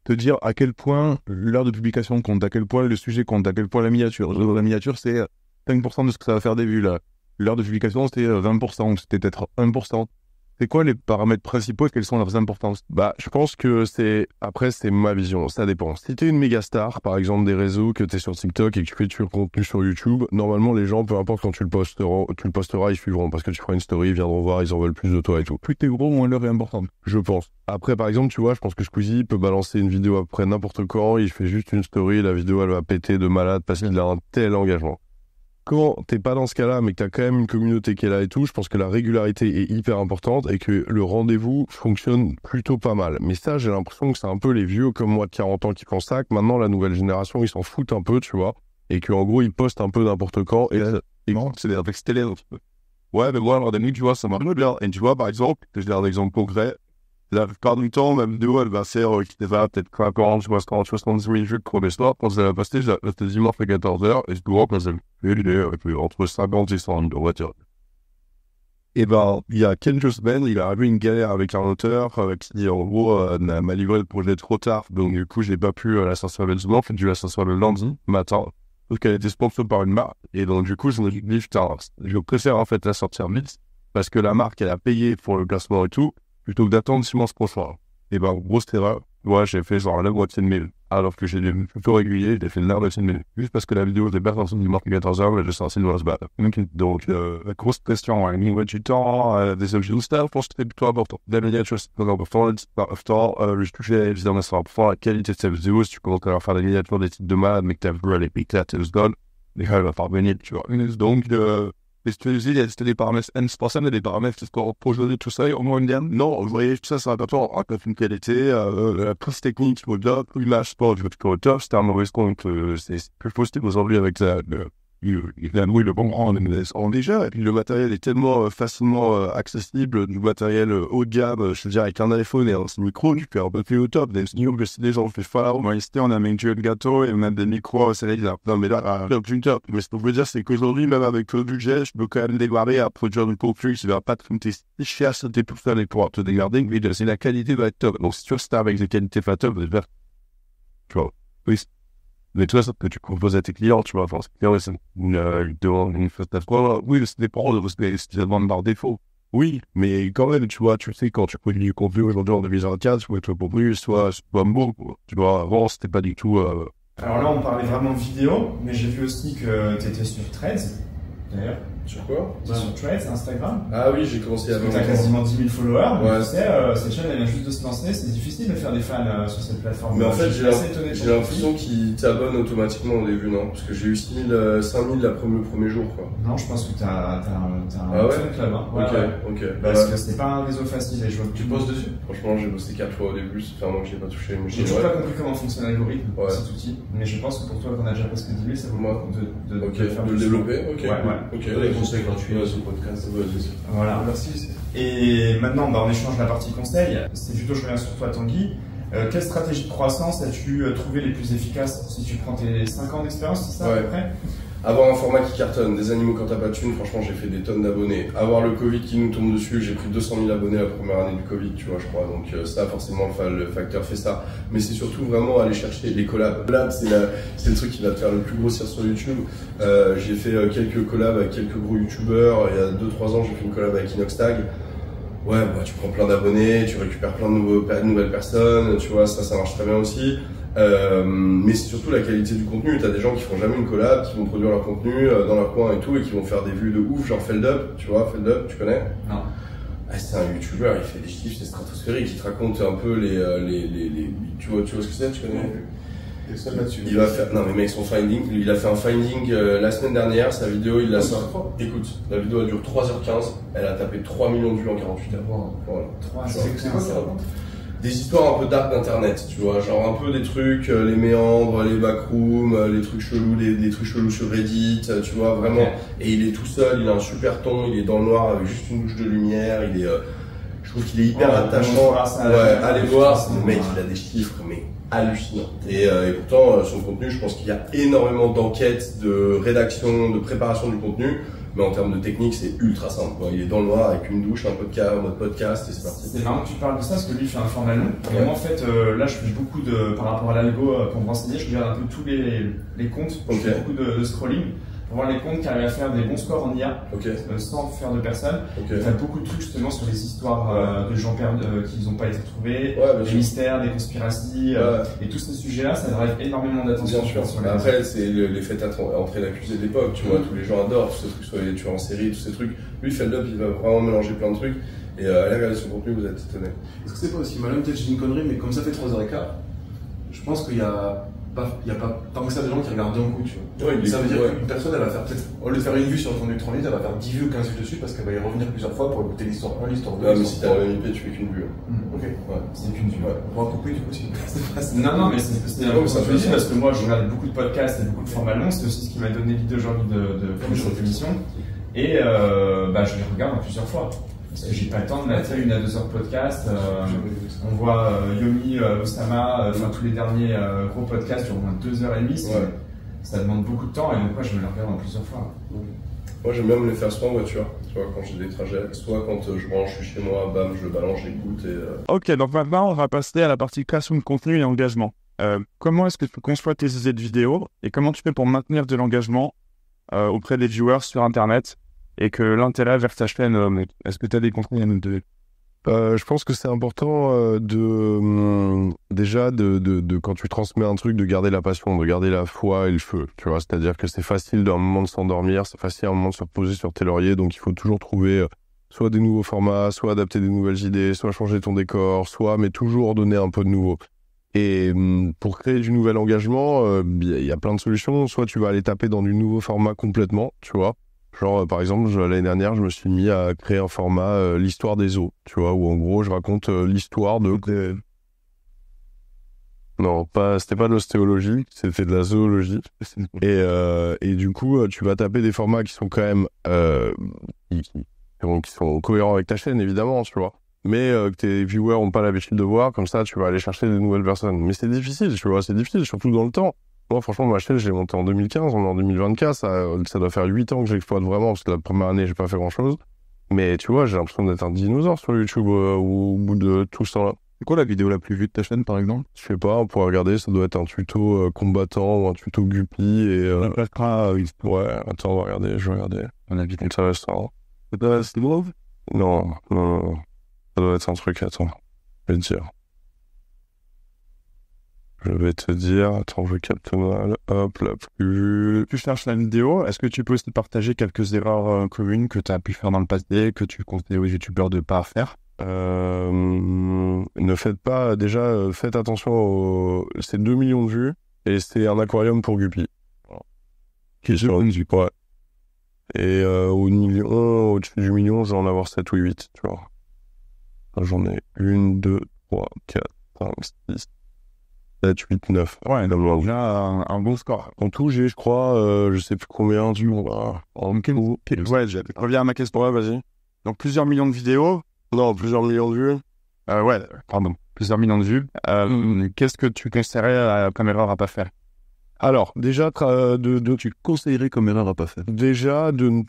Te dire à quel point l'heure de publication compte, à quel point le sujet compte, à quel point la miniature. La miniature, c'est 5% de ce que ça va faire des vues, là. L'heure de publication, c'était 20%, ou c'était peut-être 1%. C'est quoi les paramètres principaux et quelles sont leurs importances? Je pense que c'est ma vision, ça dépend. Si t'es une méga star, par exemple des réseaux, que t'es sur TikTok et que tu fais du contenu sur YouTube, normalement les gens, peu importe quand tu le posteras, ils suivront parce que tu feras une story, ils viendront voir, ils en veulent plus de toi et tout. Plus t'es gros, moins l'heure est importante. Je pense. Après, par exemple, tu vois, je pense que Squeezie peut balancer une vidéo après n'importe quand, il fait juste une story, la vidéo elle va péter de malade parce qu'il a un tel engagement. Quand t'es pas dans ce cas-là, mais que t'as quand même une communauté qui est là et tout, je pense que la régularité est hyper importante et que le rendez-vous fonctionne plutôt pas mal. Mais ça, j'ai l'impression que c'est un peu les vieux comme moi de 40 ans qui font ça, que maintenant la nouvelle génération, ils s'en foutent un peu, tu vois, et qu'en gros, ils postent un peu n'importe quand. Et non, c'est des réflexes télé. Ouais, mais moi, alors des nuits, tu vois, ça marche bien. Et tu vois, par exemple, je donne un exemple concret. La plupart du temps, même vidéo, elle va faire qui va peut-être 40, 60, 70 000 vues le premier soir. Quand elle va passer, je la quasiment fait 14 heures. Et souvent, quand elle fait entre 50 et 100 000 voitures. Et il y a quelques semaines, il a arrivé une galère avec un auteur qui, en gros, m'a livré le projet trop tard. Donc, du coup, j'ai pas pu la sortir le dimanche. J'ai dû la sortir le lundi matin. Parce qu'elle était sponsor par une marque. Et donc, du coup, je me suis dit, putain, je préfère en fait la sortir vite. Parce que la marque, elle a payé pour le placement et tout. Plutôt que d'attendre 6 mois prochain. Et grosse erreur. Ouais, j'ai fait genre la moitié de mes vues. alors que j'ai des plutôt réguliers, j'ai fait une large de juste parce que la vidéo, je l'ai pas forcément du marque 14 heures, je suis censé devoir se battre. Donc, la grosse question, au niveau du temps, des objets de staff, je pense que c'est plutôt important. La miniature, c'est pas important, c'est pas important, le sujet, évidemment, c'est important, la qualité de sa vidéo, si tu commences à faire des miniatures des types de malades, mais que t'as vu à l'épique, là, tu secondes, les gars, il va parvenir, tu vois. Donc, c'était des paramètres indispensables, des paramètres pour jouer tout ça, et au moins une gamme. Non, vous voyez, tout ça, c'est important. Une qualité, la prise technique, au top, l'image sport, au top, c'était un mauvais compte, c'est plus possible aujourd'hui avec ça. Le bon rang en déjà, et puis le matériel est tellement facilement accessible, du matériel haut de gamme, je veux dire, avec un iPhone et un micro, tu peux un peu plus au top, des signaux que si les gens font fort, moi ici on a mis un jeu de gâteau et on a des micros, c'est là, non mais là, plus top, mais ce que je veux dire c'est qu'aujourd'hui, même avec le budget, je peux quand même démarrer à produire du contenu, ça va pas te coûter si cher, ça t'es tout seul et pouvoir te dégarder, mais c'est la qualité doit être top, donc si tu veux start avec des qualités pas top, tu vois, oui. Mais toi, ça que tu proposes à tes clients, tu vois, enfin, c'est une demande, une fête à toi. Oui, ça dépend de ce qu'ils demandent par défaut. Oui, mais quand même, tu vois, tu sais, quand tu produis du contenu aujourd'hui en 2024, soit le contenu soit bon, quoi. Tu vois, avant, c'était pas du tout, Alors là, on parlait vraiment de vidéo, mais j'ai vu aussi que tu étais sur Threads, d'ailleurs. Sur quoi? Sur Threads, Instagram. Ah oui, j'ai commencé à... Tu as quasiment 10 000 followers, ouais. Tu sais, cette chaîne elle vient juste de se lancer, c'est difficile de faire des fans sur cette plateforme. Mais en fait, j'ai l'impression qu'ils t'abonnent automatiquement au début, non? Parce que j'ai eu 5 000 le premier jour, quoi. Non, je pense que t'as un ouais club, hein. Ok. Parce que c'est pas un réseau facile et je vois que tu bosses dessus. Franchement, j'ai bossé 4 fois au début, ça fait un mois que j'ai pas touché. J'ai toujours pas compris comment fonctionne l'algorithme, cet outil, mais je pense que pour toi, qu'on a déjà presque 10 000, ça vaut le coup de faire le développer. Ok. Des conseils gratuits ce podcast. Voilà. Merci. Et maintenant, on échange la partie conseil. C'est plutôt, je reviens sur toi, Tanguy. Quelle stratégie de croissance as-tu trouvé les plus efficaces si tu prends tes 5 ans d'expérience, c'est ça à peu près? Avoir un format qui cartonne, des animaux quand t'as pas de thunes, franchement j'ai fait des tonnes d'abonnés. Avoir le Covid qui nous tombe dessus, j'ai pris 200 000 abonnés la première année du Covid, tu vois, je crois. Donc ça, forcément, le facteur fait ça. Mais c'est surtout vraiment aller chercher les collabs. Collabs, c'est le truc qui va te faire le plus grossir sur YouTube. J'ai fait quelques collabs avec quelques gros YouTubeurs. Il y a 2-3 ans, j'ai fait une collab avec Inoxtag. Ouais, tu prends plein d'abonnés, tu récupères plein de nouvelles personnes, tu vois, ça marche très bien aussi. Mais c'est surtout la qualité du contenu. T'as des gens qui font jamais une collab, qui vont produire leur contenu dans leur coin et tout, et qui vont faire des vues de ouf, genre Feldup, tu vois, Feldup, tu connais? Non. C'est un youtubeur, il fait des chiffres, c'est stratosphérique, il te raconte un peu tu vois ce que c'est, tu connais? Il va faire, non mais mec, son finding, il a fait un finding la semaine dernière, sa vidéo, il l'a sorti. Écoute, la vidéo elle dure 3h15, elle a tapé 3 millions de vues en 48 heures. Voilà. 3h15. Des histoires un peu dark d'internet, tu vois, genre un peu des trucs, les méandres, les backrooms, les trucs chelous, des trucs chelous sur Reddit, tu vois, vraiment. Okay. Et il est tout seul, il a un super ton, il est dans le noir avec juste une douche de lumière, je trouve qu'il est hyper attachant. Allez voir, le mec il a des chiffres, mais hallucinant. Et pourtant, son contenu, je pense qu'il y a énormément d'enquêtes, de rédaction, de préparation du contenu. Mais en termes de technique, c'est ultra simple, quoi. Il est dans le noir avec une douche, un mode podcast et c'est parti. C'est marrant que tu parles de ça parce que lui il fait un format long. Et moi en fait, là je fais beaucoup par rapport à l'algo pour me renseigner, je regarde un peu tous les comptes. Je fais beaucoup de scrolling pour voir les comptes qui arrivent à faire des bons scores en IA sans faire de personne. Tu as beaucoup de trucs justement sur les histoires de gens perdus qui n'ont pas été retrouvés, des mystères, des conspiracies et tous ces sujets-là, ça drive énormément d'attention. Bien sûr. Après, c'est l'effet entrer l'accusé de l'époque, tu vois, tous les gens adorent tous ces trucs sur les tueurs en série, tous ces trucs. Lui, Feldup, il va vraiment mélanger plein de trucs et allez regarder son contenu, vous êtes étonné. Est-ce que c'est pas aussi malin, peut-être j'ai une connerie, mais comme ça fait 3h15, je pense qu'il y a pas tant que ça de gens qui regardent d'un coup, tu vois. Ça veut dire qu'une personne, elle va faire peut-être, au lieu de faire une vue sur ton 30 minutes, elle va faire 10 vues ou 15 vues dessus parce qu'elle va y revenir plusieurs fois pour écouter l'histoire 1, l'histoire 2. Ah, mais si t'as la même IP, tu fais qu'une vue. Ok. C'est qu'une vue. On va couper du coup si. Non, mais c'est un peu ça fait parce que moi, je regarde beaucoup de podcasts et beaucoup de formats longs. C'est aussi ce qui m'a donné l'idée aujourd'hui de faire cette émission. Et je les regarde plusieurs fois. Parce que j'ai pas le temps de mettre 1 à 2 heures de podcast. On voit Yomi, Osama, tous les derniers gros podcasts durent au moins 2h30. Ça demande beaucoup de temps et donc moi je me les regarde en plusieurs fois. Moi j'aime bien me les faire soit en voiture, tu vois, quand j'ai des trajets, soit quand je rentre, je suis chez moi, bam, je le balance, j'écoute et... Ok, donc maintenant on va passer à la partie création de contenu et engagement. Comment est-ce que tu conçois tes idées de vidéos et comment tu fais pour maintenir de l'engagement auprès des viewers sur Internet et que l'intérêt vers ta chaîne, est-ce que tu as des contenus à nous donner? Je pense que c'est important déjà de quand tu transmets un truc, de garder la passion, de garder la foi et le feu, tu vois. C'est-à-dire que c'est facile d'un moment de s'endormir, c'est facile à un moment de se reposer sur tes lauriers, donc il faut toujours trouver soit des nouveaux formats, soit adapter des nouvelles idées, soit changer ton décor, mais toujours donner un peu de nouveau. Et pour créer du nouvel engagement, il y a plein de solutions. Soit tu vas aller taper dans du nouveau format complètement, tu vois. Genre, par exemple, l'année dernière, je me suis mis à créer un format l'histoire des zoos, tu vois, où en gros, je raconte l'histoire de... Non, c'était pas de l'ostéologie, c'était de la zoologie. Et du coup, tu vas taper des formats qui sont quand même... qui sont cohérents avec ta chaîne, évidemment, tu vois. Mais que tes viewers ont pas l'habitude de voir, comme ça, tu vas aller chercher des nouvelles personnes. Mais c'est difficile, tu vois, c'est difficile, surtout dans le temps. Moi, franchement, ma chaîne, je l'ai montée en 2015, on est en 2024, ça doit faire 8 ans que j'exploite vraiment, parce que la première année, j'ai pas fait grand-chose. Mais tu vois, j'ai l'impression d'être un dinosaure sur YouTube au bout de tout ça. C'est quoi la vidéo la plus vue de ta chaîne, par exemple? Je sais pas, on pourrait regarder, ça doit être un tuto combattant ou un tuto Guppy. Et, ouais, attends, on va regarder, je vais regarder. On a vidéo. Intéressant. C'est bon? Non. Ça doit être un truc, attends, je vais te dire. Attends, je capte mal, hop, la plus... Tu cherches la vidéo, est-ce que tu peux aussi partager quelques erreurs communes que tu as pu faire dans le passé, que tu conseilles aux youtubeurs de pas faire? Ne faites pas, déjà, faites attention c'est 2 millions de vues, et c'est un aquarium pour Guppy. Qui est sur une vue, ouais. Et au-dessus du million, je vais en avoir 7 ou 8, tu vois. J'en ai 1, 2, 3, 4, 5, 6, 7, 8, 9. Ouais, donc là, un bon score. En tout, j'ai, je crois, je sais plus combien du monde. Ouais, je reviens à ma question. Ouais, vas-y. Donc, plusieurs millions de vidéos. Non, plusieurs millions de vues. Ouais, pardon. Plusieurs millions de vues. Qu'est-ce que tu conseillerais comme erreur à pas faire? Alors, déjà, Tu conseillerais comme erreur à pas faire? Déjà, de ne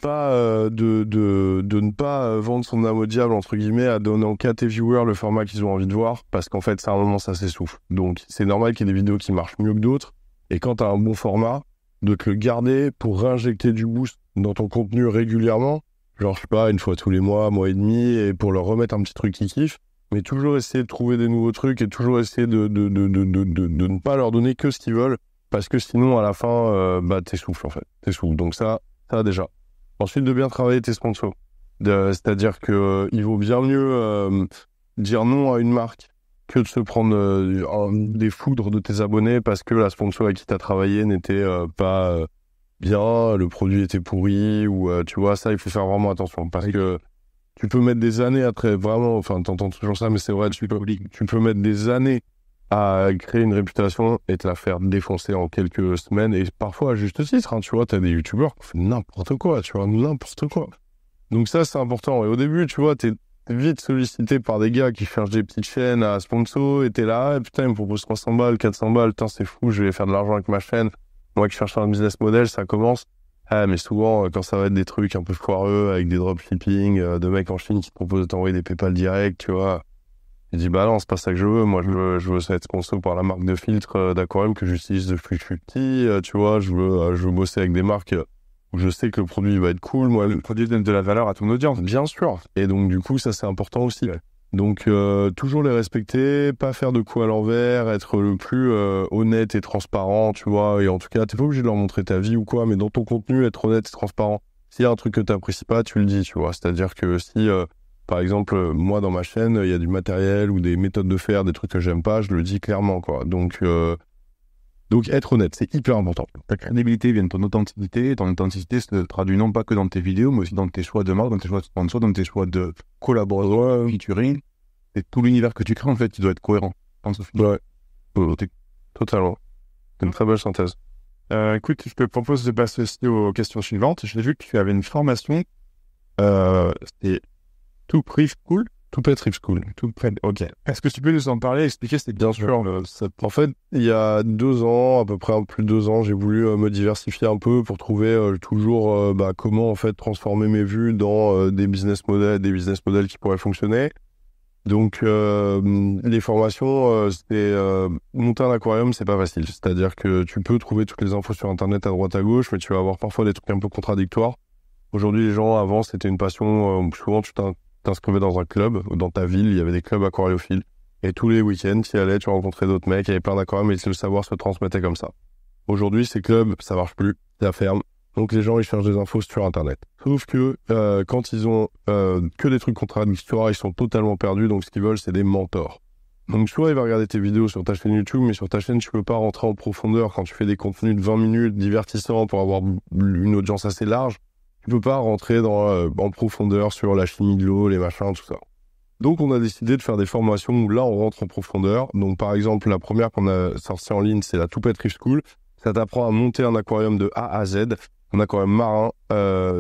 pas vendre son âme au diable, entre guillemets, à donner qu'à tes viewers le format qu'ils ont envie de voir, parce qu'en fait, à un moment, ça s'essouffle. Donc, c'est normal qu'il y ait des vidéos qui marchent mieux que d'autres, et quand t'as un bon format, de te le garder pour réinjecter du boost dans ton contenu régulièrement, genre, je sais pas, une fois tous les mois et demi, et pour leur remettre un petit truc qu'ils kiffent, mais toujours essayer de trouver des nouveaux trucs, et toujours essayer de ne pas leur donner que ce qu'ils veulent, parce que sinon, à la fin, t'essouffles, en fait. T'essouffles. Donc ça déjà. Ensuite, de bien travailler tes sponsors. C'est-à-dire que il vaut bien mieux dire non à une marque que de se prendre des foudres de tes abonnés parce que la sponsor avec qui t'as travaillé n'était pas bien, le produit était pourri, ou tu vois, ça, il faut faire vraiment attention. Parce que tu peux mettre des années après, vraiment, enfin, t'entends toujours ça, mais c'est vrai, tu peux mettre des années à créer une réputation et te la faire défoncer en quelques semaines, et parfois à juste titre, hein, tu vois, t'as des youtubeurs qui font n'importe quoi, tu vois, n'importe quoi. Donc ça, c'est important. Et au début, tu vois, t'es vite sollicité par des gars qui cherchent des petites chaînes à sponsor, et t'es là, putain, ils me proposent 300 balles, 400 balles, putain, c'est fou, je vais faire de l'argent avec ma chaîne. Moi qui cherche un business model, ça commence. Ah, mais souvent, quand ça va être des trucs un peu foireux, avec des dropshipping, de mecs en Chine qui te proposent de t'envoyer des PayPal direct, tu vois, il dit bah non, c'est pas ça que je veux. Moi, je veux être sponsor par la marque de filtre d'aquarium que j'utilise depuis que je suis petit. Tu vois, je veux bosser avec des marques où je sais que le produit va être cool. Moi, Le produit donne de la valeur à ton audience. bien sûr. Et donc, du coup, ça, c'est important aussi. Ouais. Donc, toujours les respecter, pas faire de coups à l'envers, être le plus honnête et transparent, tu vois. Et en tout cas, t'es pas obligé de leur montrer ta vie ou quoi, mais dans ton contenu, être honnête et transparent. S'il y a un truc que t'apprécies pas, tu le dis, tu vois. C'est-à-dire que si... par exemple, moi, dans ma chaîne, il y a du matériel ou des méthodes de faire, des trucs que j'aime pas, je le dis clairement, quoi. Donc être honnête, c'est hyper important. Ta crédibilité vient de ton authenticité, et ton authenticité se traduit non pas que dans tes vidéos, mais aussi dans tes choix de marque, dans tes choix de sponsor, dans tes choix de collaboration, featuring. Et tout l'univers que tu crées, en fait, tu dois être cohérent. Ouais, totalement. C'est une très belle synthèse. Écoute, je te propose de passer aussi aux questions suivantes. J'ai vu que tu avais une formation, c'était Tout Prix School. Tout peut être School. Tout près. Ok. Est-ce que tu peux nous en parler, expliquer? C'est Bien sûr. En fait, il y a 2 ans, à peu près plus de 2 ans, j'ai voulu me diversifier un peu pour trouver toujours comment en fait transformer mes vues dans des business models qui pourraient fonctionner. Donc les formations, monter un aquarium, c'est pas facile. C'est-à-dire que tu peux trouver toutes les infos sur internet à droite à gauche, mais tu vas avoir parfois des trucs un peu contradictoires. Aujourd'hui, les gens, avant, c'était une passion. Souvent, tu t'inscrivais dans un club, ou dans ta ville, il y avait des clubs aquariophiles. Et tous les week-ends, tu y allais, tu rencontrais d'autres mecs, il y avait plein d'aquariums et le savoir se transmettait comme ça. Aujourd'hui, ces clubs, ça marche plus, ça ferme. Donc les gens, ils cherchent des infos sur Internet. Sauf que quand ils ont que des trucs contradictoires, ils sont totalement perdus. Donc ce qu'ils veulent, c'est des mentors. Donc soit il va regarder tes vidéos sur ta chaîne YouTube, mais sur ta chaîne, tu peux pas rentrer en profondeur quand tu fais des contenus de 20 minutes divertissants pour avoir une audience assez large. Tu peux pas rentrer en profondeur sur la chimie de l'eau, les machins, tout ça. Donc on a décidé de faire des formations où là on rentre en profondeur. Donc par exemple, la première qu'on a sortie en ligne, c'est la Toupette Reef School. Ça t'apprend à monter un aquarium de A à Z, un aquarium marin.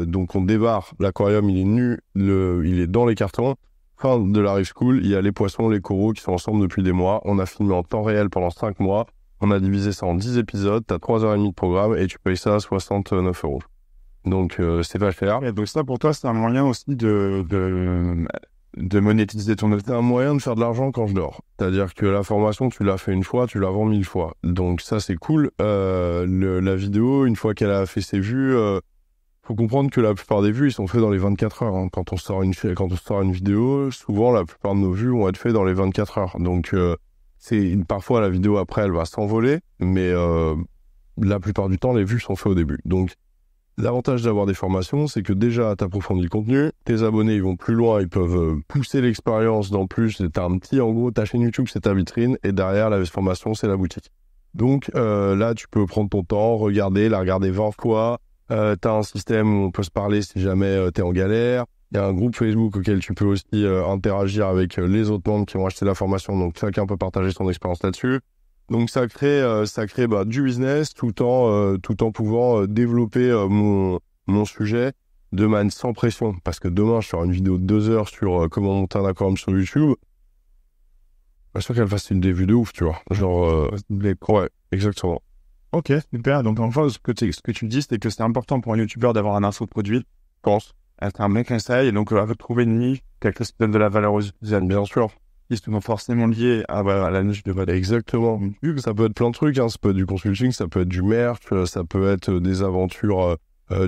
Donc on débarre, l'aquarium il est nu, il est dans les cartons. Fin de la Reef School, il y a les poissons, les coraux qui sont ensemble depuis des mois. On a filmé en temps réel pendant 5 mois. On a divisé ça en 10 épisodes. T'as 3h30 de programme et tu payes ça à 69 €. Donc c'est pas cher. Et donc ça, pour toi, c'est un moyen aussi de monétiser ton audience. C'est un moyen de faire de l'argent quand je dors. C'est-à-dire que la formation, tu l'as fait une fois, tu la vends 1000 fois. Donc ça, c'est cool. La vidéo, une fois qu'elle a fait ses vues, faut comprendre que la plupart des vues, ils sont faits dans les 24 heures. Hein. Quand on sort une vidéo, souvent, la plupart de nos vues vont être faites dans les 24 heures. Donc parfois, la vidéo, après, elle va s'envoler, mais la plupart du temps, les vues sont faites au début. Donc, l'avantage d'avoir des formations, c'est que déjà, t'approfondis le contenu, tes abonnés, ils vont plus loin, ils peuvent pousser l'expérience d'en plus. En gros, ta chaîne YouTube, c'est ta vitrine, et derrière, la formation, c'est la boutique. Donc là, tu peux prendre ton temps, la regarder 20 fois. T'as un système où on peut se parler si jamais t'es en galère. Il y a un groupe Facebook auquel tu peux aussi interagir avec les autres membres qui ont acheté la formation, donc chacun peut partager son expérience là-dessus. Donc ça crée du business tout en pouvant développer mon sujet sans pression. Parce que demain, je ferai une vidéo de 2 heures sur comment monter un aquarium sur YouTube. Je suis sûr qu'elle fasse une des vues de ouf, tu vois. Ouais, exactement. Ok, super. Donc en fait, ce que tu dis, c'est que c'est important pour un YouTuber d'avoir un infoproduit. Je pense. Être un bon conseil et donc trouver une niche, quelque chose qui donne de la valeur aux utilisateurs. Bien sûr. Ils sont forcément liés à la niche de votre. Exactement. Ça peut être plein de trucs, hein. Ça peut être du consulting, ça peut être du merch, ça peut être des aventures,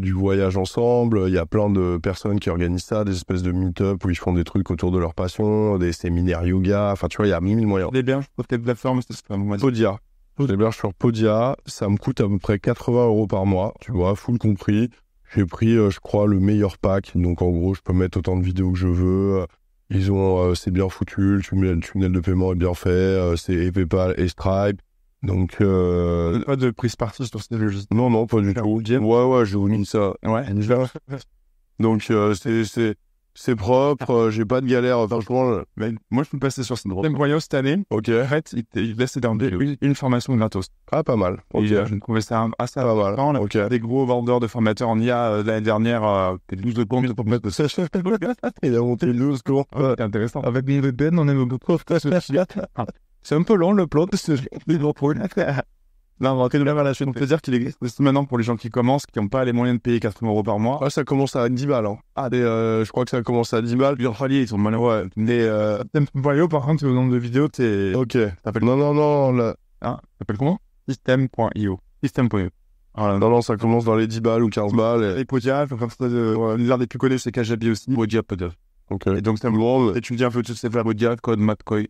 du voyage ensemble. Il y a plein de personnes qui organisent ça, des espèces de meet-up où ils font des trucs autour de leur passion, des séminaires yoga. Enfin, tu vois, il y a 1000 moyens. C'est bien, je trouve quelle plateforme, c'est pas moi. Podia. J'héberge sur Podia. Ça me coûte à peu près 80 € par mois, tu vois, full compris. J'ai pris, je crois, le meilleur pack. Donc, en gros, je peux mettre autant de vidéos que je veux. Ils ont, c'est bien foutu. Le tunnel de paiement est bien fait. C'est PayPal et Stripe. Donc, pas de prise partie sur ces logiciels. Non, pas du tout. Ouais, j'ai mis ça. Ouais. Donc, c'est propre, j'ai pas de galère, franchement. Mais moi, je peux passer sur ce moyen cette année. Ok. En fait, il laisse une formation gratos. Ah, pas mal. Ok. Et, je trouvais ça assez pas mal. important. Ok. Des gros vendeurs de formateurs en IA l'année dernière, 12 de pommes pour mettre de ça. Il a monté 12 secondes. C'est intéressant. Avec une VPN, on aime beaucoup. C'est un peu long le plot. Non, on peut dire qu'il existe maintenant pour les gens qui commencent, qui n'ont pas les moyens de payer 80 € par mois. Ah, ça commence à 10 balles. Hein. Ah, je crois que ça commence à 10 balles. Les ralliés, ils sont malheureux. Ouais. Mais System.io, par contre, au nombre de vidéos, t'es. Ok. Non. Là... Hein, t'appelles comment? System.io. System.io. Voilà. Non, ça commence dans les 10 balles ou 15 balles. Et Podia, comme ça, l'un des plus connus, c'est Kajabi aussi. Podia. Ok. Et donc, c'est bon. Et tu me dis un peu tout ce que c'est Podia, code Matcoy.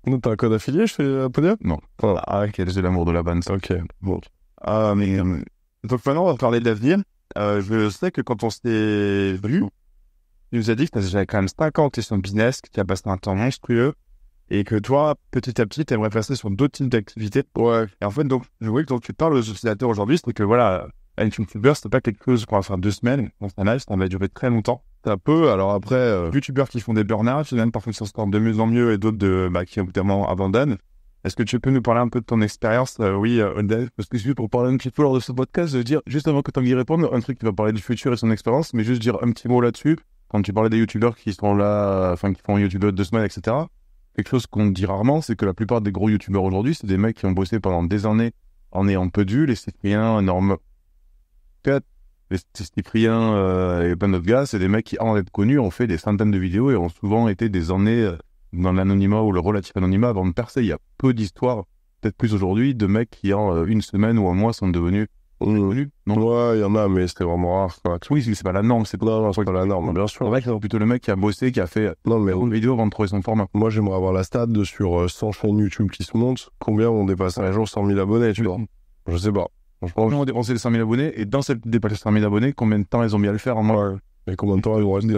Non, t'as un code affilié, je fais Podia? Non. Ah, ok, j'ai l'amour de la bande. Ok, bon. Donc maintenant, on va parler de l'avenir. Je sais que quand on s'est vu, tu nous as dit que j'avais quand même 5 ans sur business, que tu as passé un temps monstrueux, et que toi, petit à petit, tu aimerais passer sur d'autres types d'activités. Ouais. Et en fait, donc, je vois que donc, tu parles aux utilisateurs aujourd'hui, c'est que voilà, un YouTuber, c'est pas quelque chose qu'on va faire 2 semaines, ça va durer très longtemps. Ça peut, alors après... YouTubeurs qui font des burn-out, même parfois qui s'en sortent de mieux en mieux, et d'autres qui évidemment abandonnent. Est-ce que tu peux nous parler un peu de ton expérience, Odette? Parce que juste pour parler un petit peu lors de ce podcast, dire, juste avant que Tanguy réponde, un truc qui va parler du futur et son expérience, mais juste dire un petit mot là-dessus, quand tu parlais des youtubeurs qui sont là, qui font YouTube 2 semaines, etc. Quelque chose qu'on dit rarement, c'est que la plupart des gros youtubeurs aujourd'hui, c'est des mecs qui ont bossé pendant des années en ayant peu dû, les Cypriens, les Cypriens et plein d'autres gars, c'est des mecs qui, avant d'être connus, ont fait des centaines de vidéos et ont souvent été des années dans l'anonymat ou le relatif anonymat avant de percer. Il y a peu d'histoires, peut-être plus aujourd'hui, de mecs qui en une semaine ou un mois sont devenus connu, non? Ouais, il y en a, mais c'était vraiment rare, quoi. Oui, c'est pas la norme, c'est Non, c'est pas la norme, bien sûr. vrai que c'est plutôt le mec qui a bossé, qui a fait Non, mais une vidéo avant de trouver son format. moi, j'aimerais avoir la stat de sur 100 chaînes YouTube qui se montent, combien vont dépasser un jour 100 000 abonnés, tu vois. Je sais pas. Franchement, Ils ont dépensé les 100 000 abonnés, et dans cette dépasser 100 000 abonnés, combien de temps ils ont mis à le faire en moins? mais combien de temps ils vont rester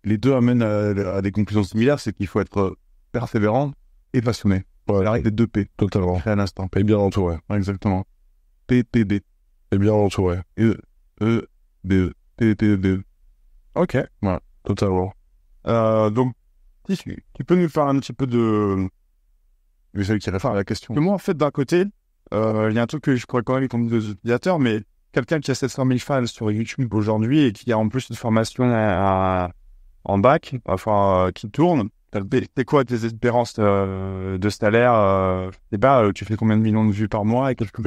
Les deux amènent à des conclusions similaires, c'est qu'il faut être persévérant et passionné. Ouais, La règle des 2 P. totalement. Créer à l'instant. Et bien entouré. Exactement. PPB. Et bien entouré. B. PPB. Ok. Totalement. Donc, tu peux nous faire un petit peu de... Mais c'est lui qui répond à la question. Moi, en fait, d'un côté, il y a un truc que je pourrais quand même comme deux utilisateurs, mais quelqu'un qui a 700 000 fans sur YouTube aujourd'hui et qui a en plus une formation en bac, enfin, qui tourne, c'est quoi tes espérances de salaire je sais pas, tu fais combien de millions de vues par mois et quelques...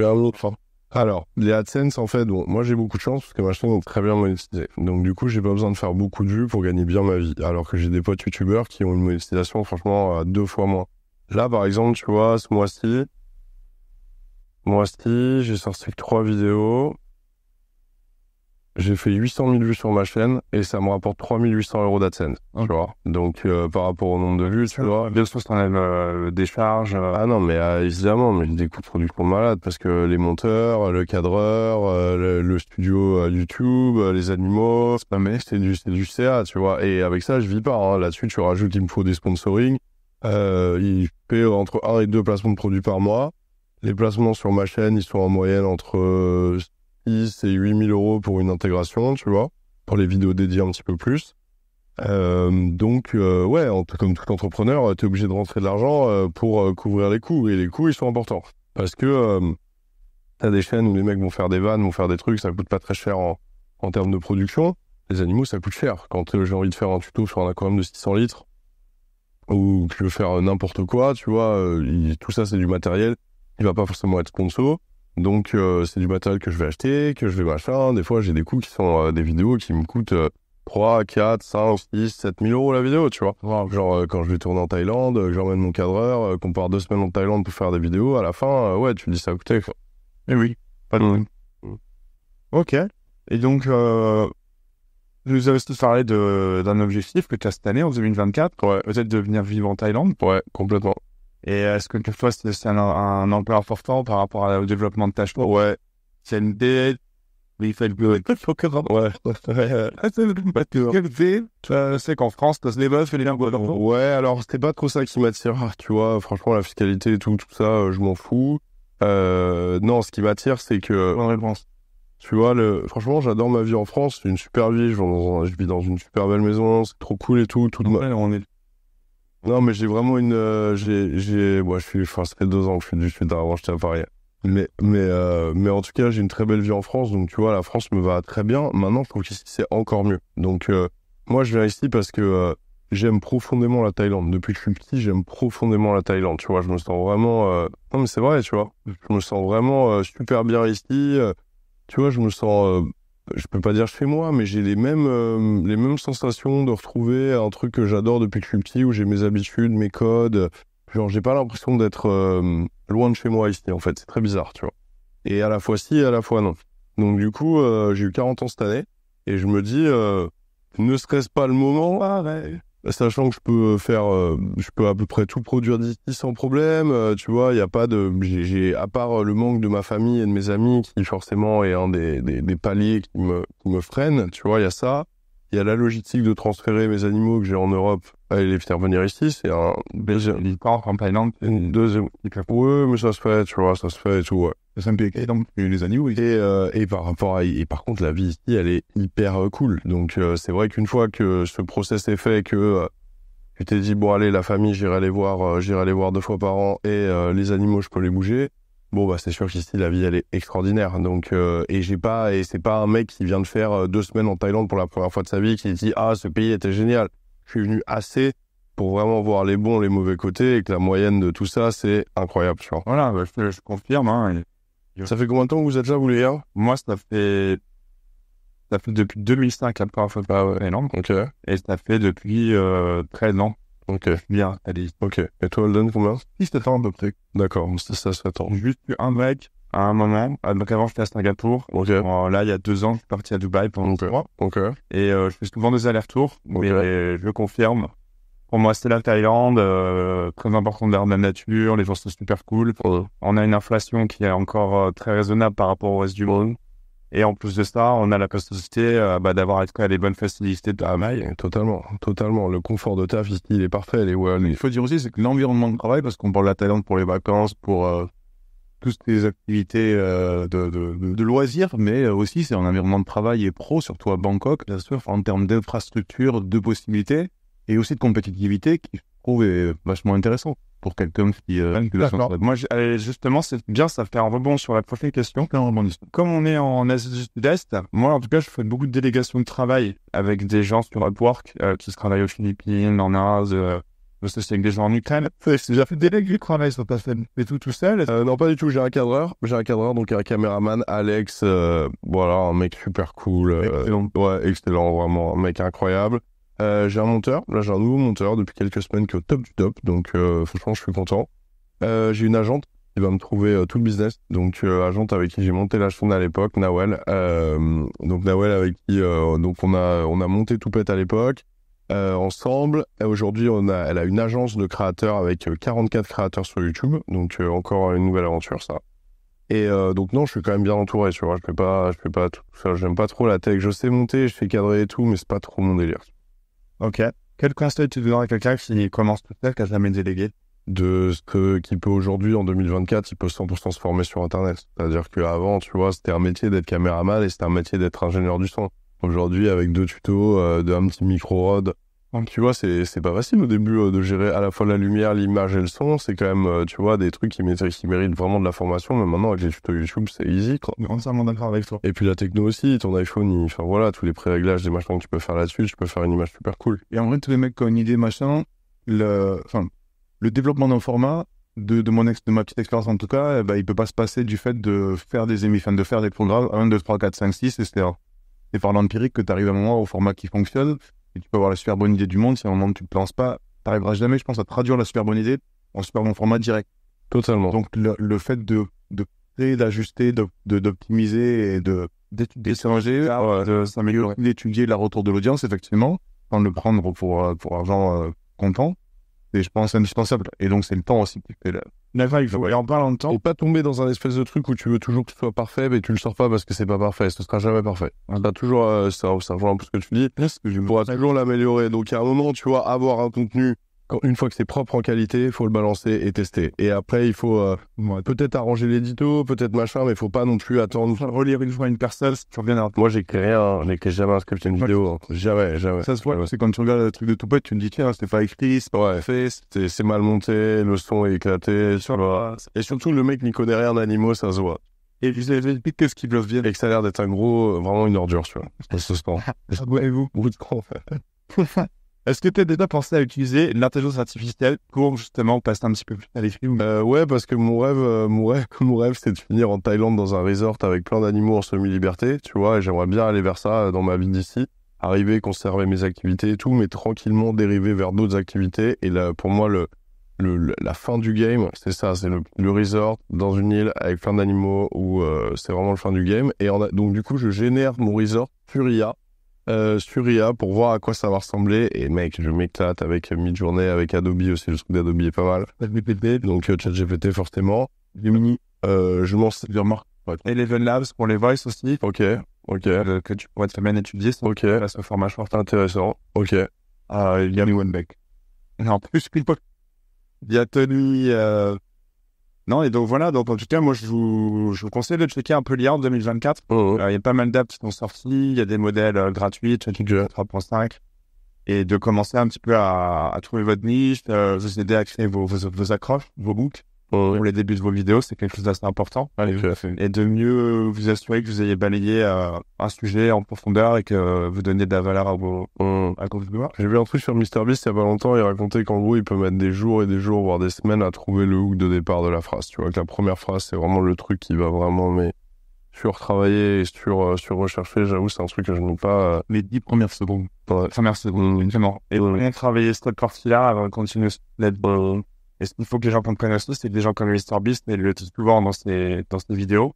Alors, les AdSense, en fait, bon, moi j'ai beaucoup de chance parce que ma chaîne est très bien monétisée. Donc du coup, j'ai pas besoin de faire beaucoup de vues pour gagner bien ma vie. Alors que j'ai des potes youtubeurs qui ont une monétisation, franchement, à 2 fois moins. Là, par exemple, tu vois, ce mois-ci, j'ai sorti 3 vidéos. J'ai fait 800 000 vues sur ma chaîne et ça me rapporte 3 800 € d'AdSense, tu vois. Donc, par rapport au nombre de vues, tu vois. Bien sûr, t'enlèves des charges. Ah non, mais évidemment, mais j'ai des coûts de production de malade parce que les monteurs, le cadreur, le studio YouTube, les animaux, c'est du CA, tu vois. Et avec ça, je vis pas. Hein. Là-dessus, tu rajoutes, il me faut des sponsoring. Il fait entre 1 et 2 placements de produits par mois. Les placements sur ma chaîne, ils sont en moyenne entre 6 et 8 000 € pour une intégration, tu vois, pour les vidéos dédiées un petit peu plus. Donc, ouais, comme tout entrepreneur, t'es obligé de rentrer de l'argent pour couvrir les coûts. Et les coûts, ils sont importants. Parce que t'as des chaînes où les mecs vont faire des vannes, vont faire des trucs, ça coûte pas très cher en termes de production. Les animaux, ça coûte cher. Quand j'ai envie de faire un tuto sur un aquarium de 600 litres, ou que je veux faire n'importe quoi, tu vois, tout ça, c'est du matériel. Il va pas forcément être sponsor. Donc, c'est du matériel que je vais acheter, que je vais machin. Des fois, j'ai des coûts qui sont des vidéos qui me coûtent 3, 4, 5, 6, 7 000 € la vidéo, tu vois. Wow. Genre, quand je vais tourner en Thaïlande, que j'emmène mon cadreur, qu'on part 2 semaines en Thaïlande pour faire des vidéos, à la fin, ouais, tu me dis ça a coûté, quoi. Eh oui, pas de problème. Ok. Et donc, nous avons tous parlé d'un objectif que tu as cette année, en 2024. Ouais. Peut-être de venir vivre en Thaïlande. Ouais, complètement. Et est-ce que pour toi, c'est un ampleur important par rapport au développement de ta chaîne? Ouais. C'est une idée. Mais il fait le good. Ouais. Tu sais qu'en France, t'as les meufs et les lingots. Ouais, alors c'était pas trop ça qui m'attire. Tu vois, franchement, la fiscalité et tout ça, je m'en fous. Non, ce qui m'attire, c'est que... Bonne réponse. Tu vois, franchement, j'adore ma vie en France. C'est une super vie. Je vis dans une super belle maison. C'est trop cool et tout. Non, mais j'ai vraiment une... ça fait 2 ans que je suis du Sud. Avant, j'étais à Paris. Mais en tout cas, j'ai une très belle vie en France. Donc, tu vois, la France me va très bien. Maintenant, je trouve qu'ici, c'est encore mieux. Donc, moi, je viens ici parce que j'aime profondément la Thaïlande. Depuis que je suis petit, j'aime profondément la Thaïlande. Tu vois, je me sens vraiment... Non, mais c'est vrai, tu vois. Je me sens vraiment super bien ici. Tu vois, je me sens... je peux pas dire chez moi, mais j'ai les mêmes sensations de retrouver un truc que j'adore depuis que je suis petit, où j'ai mes habitudes, mes codes. Genre, j'ai pas l'impression d'être loin de chez moi ici, en fait. C'est très bizarre, tu vois. Et à la fois si, et à la fois non. Donc, du coup, j'ai eu 40 ans cette année, et je me dis, ne serait-ce pas le moment, sachant que je peux à peu près tout produire d'ici sans problème, tu vois, il y a pas de, à part le manque de ma famille et de mes amis, qui forcément est un des paliers qui me freinent, tu vois, il y a ça. Il y a la logistique de transférer mes animaux que j'ai en Europe à les faire venir ici. C'est un... en Thaïlande, deuxième... Ouais, mais ça se fait, tu vois, ça se fait et tout, ouais. Ça me pique. Donc, les animaux, oui. Et par contre, la vie ici, elle est hyper cool. Donc, c'est vrai qu'une fois que ce process est fait, que tu t'es dit, bon, allez, la famille, j'irai les voir 2 fois par an, et les animaux, je peux les bouger. Bon, bah, c'est sûr qu'ici, la vie, elle est extraordinaire. Donc, et c'est pas un mec qui vient de faire 2 semaines en Thaïlande pour la première fois de sa vie qui dit, ah, ce pays était génial. Je suis venu assez pour vraiment voir les bons, les mauvais côtés, et que la moyenne de tout ça, c'est incroyable, tu vois. Voilà, bah, je confirme, hein. Ça fait combien de temps que vous êtes là, vous les gars? Moi, ça fait depuis 2005, la première fois que je suis en Thaïlande. Ok. Et ça fait depuis 13 ans. Ok. Bien, allez. Ok. Et toi, Holden, combien? 17 ans à peu près. D'accord, c'est ça, 7 ans. J'ai juste eu un break à un moment. Donc avant, j'étais à Singapour. Ok. Là, il y a 2 ans, je suis parti à Dubaï pendant 6 mois. Ok. Et je fais souvent des allers-retours. Mais je confirme. Pour moi, c'est la Thaïlande. Très important de la nature. Les gens sont super cool. On a une inflation qui est encore très raisonnable par rapport au reste du monde. Et en plus de ça, on a la possibilité d'avoir accès à les bonnes facilités de Hamaï. Totalement. Le confort de taf ici, il est parfait. Il faut dire aussi, c'est que l'environnement de travail, parce qu'on parle de la Thaïlande pour les vacances, pour toutes les activités de loisirs, mais aussi c'est un environnement de travail et pro, surtout à Bangkok, bien sûr, en termes d'infrastructures, de possibilités, et aussi de compétitivité, qui je trouve est vachement intéressant pour quelqu'un qui... D'accord. Moi, justement, c'est bien, ça fait un rebond sur la prochaine question. Comme on est en Asie du Sud-Est, moi, en tout cas, je fais beaucoup de délégations de travail avec des gens sur Upwork qui travaillent aux Philippines, en Inde, aussi avec des gens en Ukraine. J'ai déjà fait déléguer le travail sur ta scène. Mais tout seul? Non, pas du tout. J'ai un cadreur, donc un caméraman, Alex, voilà, un mec super cool. Excellent. Ouais, excellent, vraiment, un mec incroyable. J'ai un monteur, là j'ai un nouveau monteur depuis quelques semaines qui est au top du top, donc franchement je suis content. J'ai une agente qui va me trouver tout le business, donc agente avec qui j'ai monté la chaîne à l'époque, Nawel. Donc Nawel avec qui donc on a monté Toupette à l'époque ensemble. Aujourd'hui elle a une agence de créateurs avec 44 créateurs sur YouTube, donc encore une nouvelle aventure ça. Et donc non, je suis quand même bien entouré, tu vois, je fais pas tout ça, j'aime pas trop la tech, je sais monter, je fais cadrer et tout, mais c'est pas trop mon délire. Ok. Quel conseil tu donnerais à quelqu'un qui commence tout seul, qui n'a jamais délégué? Qui peut aujourd'hui, en 2024, il peut 100% se former sur Internet. C'est-à-dire qu'avant, tu vois, c'était un métier d'être caméraman et c'était un métier d'être ingénieur du son. Aujourd'hui, avec 2 tutos, un petit micro-rod, tu vois, c'est pas facile au début de gérer à la fois la lumière, l'image et le son. C'est quand même, tu vois, des trucs qui méritent vraiment de la formation. Mais maintenant, avec les tutos YouTube, c'est easy, quoi. Entièrement d'accord avec toi. Et puis la techno aussi, ton iPhone, enfin voilà, tous les pré-réglages, des machins que tu peux faire là-dessus, tu peux faire une image super cool. Et en vrai, tous les mecs qui ont une idée, machin, le développement d'un format, de ma petite expérience en tout cas, il peut pas se passer du fait de faire des émissions, de faire des programmes 1, 2, 3, 4, 5, 6, et c'est par l'empirique que tu arrives à un moment au format qui fonctionne, et tu peux avoir la super bonne idée du monde, si à un moment tu te lances pas, t'arriveras jamais, je pense, à traduire la super bonne idée en super bon format direct. Totalement. Donc le fait de créer, d'ajuster, d'optimiser et d'échanger, de s'améliorer, d'étudier la retour de l'audience, effectivement, sans le prendre pour argent comptant, c'est, je pense, indispensable. Et donc, c'est le temps aussi qui fait la... D'accord, il faut. Et en parlant de temps... Et pas tomber dans un espèce de truc où tu veux toujours que ce soit parfait, mais tu le sors pas parce que c'est pas parfait. Ce sera jamais parfait. T'as toujours, ça rejoint un peu ce que tu dis. Tu pourras toujours l'améliorer. Donc, il y a un moment, tu vois, avoir un contenu, une fois que c'est propre en qualité, il faut le balancer et tester. Et après, il faut peut-être arranger l'édito, peut-être machin, mais il faut pas non plus attendre. Relire une fois une personne, c'est toujours bien d'avoir. Moi, j'écris rien, je n'écris jamais un script une vidéo. Jamais. Ça se voit, c'est quand tu regardes le truc de Toupette, tu te dis, tiens, c'était pas écrit, c'est pas fait, c'est mal monté, le son est éclaté, tu vois. Et surtout, le mec n'y connaît rien d'animaux, ça se voit. Et vous avez dit qu'est-ce qu'ils doivent bien. Et que ça a l'air d'être vraiment une ordure, tu vois. Ce sport. Et vous? Beaucoup de temps, Est-ce que tu as déjà pensé à utiliser l'intelligence artificielle pour justement passer un petit peu plus à l'écrit? Ouais, parce que mon rêve, c'est de finir en Thaïlande dans un resort avec plein d'animaux en semi-liberté, tu vois, et j'aimerais bien aller vers ça dans ma vie d'ici, arriver, conserver mes activités et tout, mais tranquillement dériver vers d'autres activités. Et là, pour moi, la fin du game, c'est ça, c'est le resort dans une île avec plein d'animaux où c'est vraiment le fin du game. Et donc du coup, je génère mon resort sur IA pour voir à quoi ça va ressembler. Et mec, je m'éclate avec Midjourney, avec Adobe aussi, le truc d'Adobe est pas mal. Donc ChatGPT forcément. Gemini. Je m'en sers. Eleven Labs pour les voice aussi. Ok. Que tu pourrais très bien étudier. Ok. Là, ce format short. Intéressant. Ok. Il y a Wenbeck. Non, plus il y a Tony. Non, et donc voilà, donc en tout cas, moi je vous conseille de checker un peu l'IA en 2024. Il y a pas mal d'apps qui sont sorties, il y a des modèles gratuits, ChatGPT 3.5, et de commencer un petit peu à trouver votre niche, vous aider à créer vos accroches, vos books. Pour les débuts de vos vidéos, c'est quelque chose d'assez important. Et de mieux vous assurer que vous ayez balayé un sujet en profondeur et que vous donnez de la valeur à vos viewers. J'ai vu un truc sur MrBeast il y a pas longtemps, il racontait qu'en gros, il peut mettre des jours et des jours, voire des semaines à trouver le hook de départ de la phrase. Tu vois, que la première phrase, c'est vraiment le truc qui va vraiment sur-travailler et sur-rechercher. J'avoue, c'est un truc que je n'ai pas... Les 10 premières secondes. Première seconde, vraiment. Et on travailler cette partie-là avant de continuer. Et ce qu'il faut que les gens comprennent aussi, c'est que des gens comme MrBeast, mais il le dit souvent dans ses vidéos,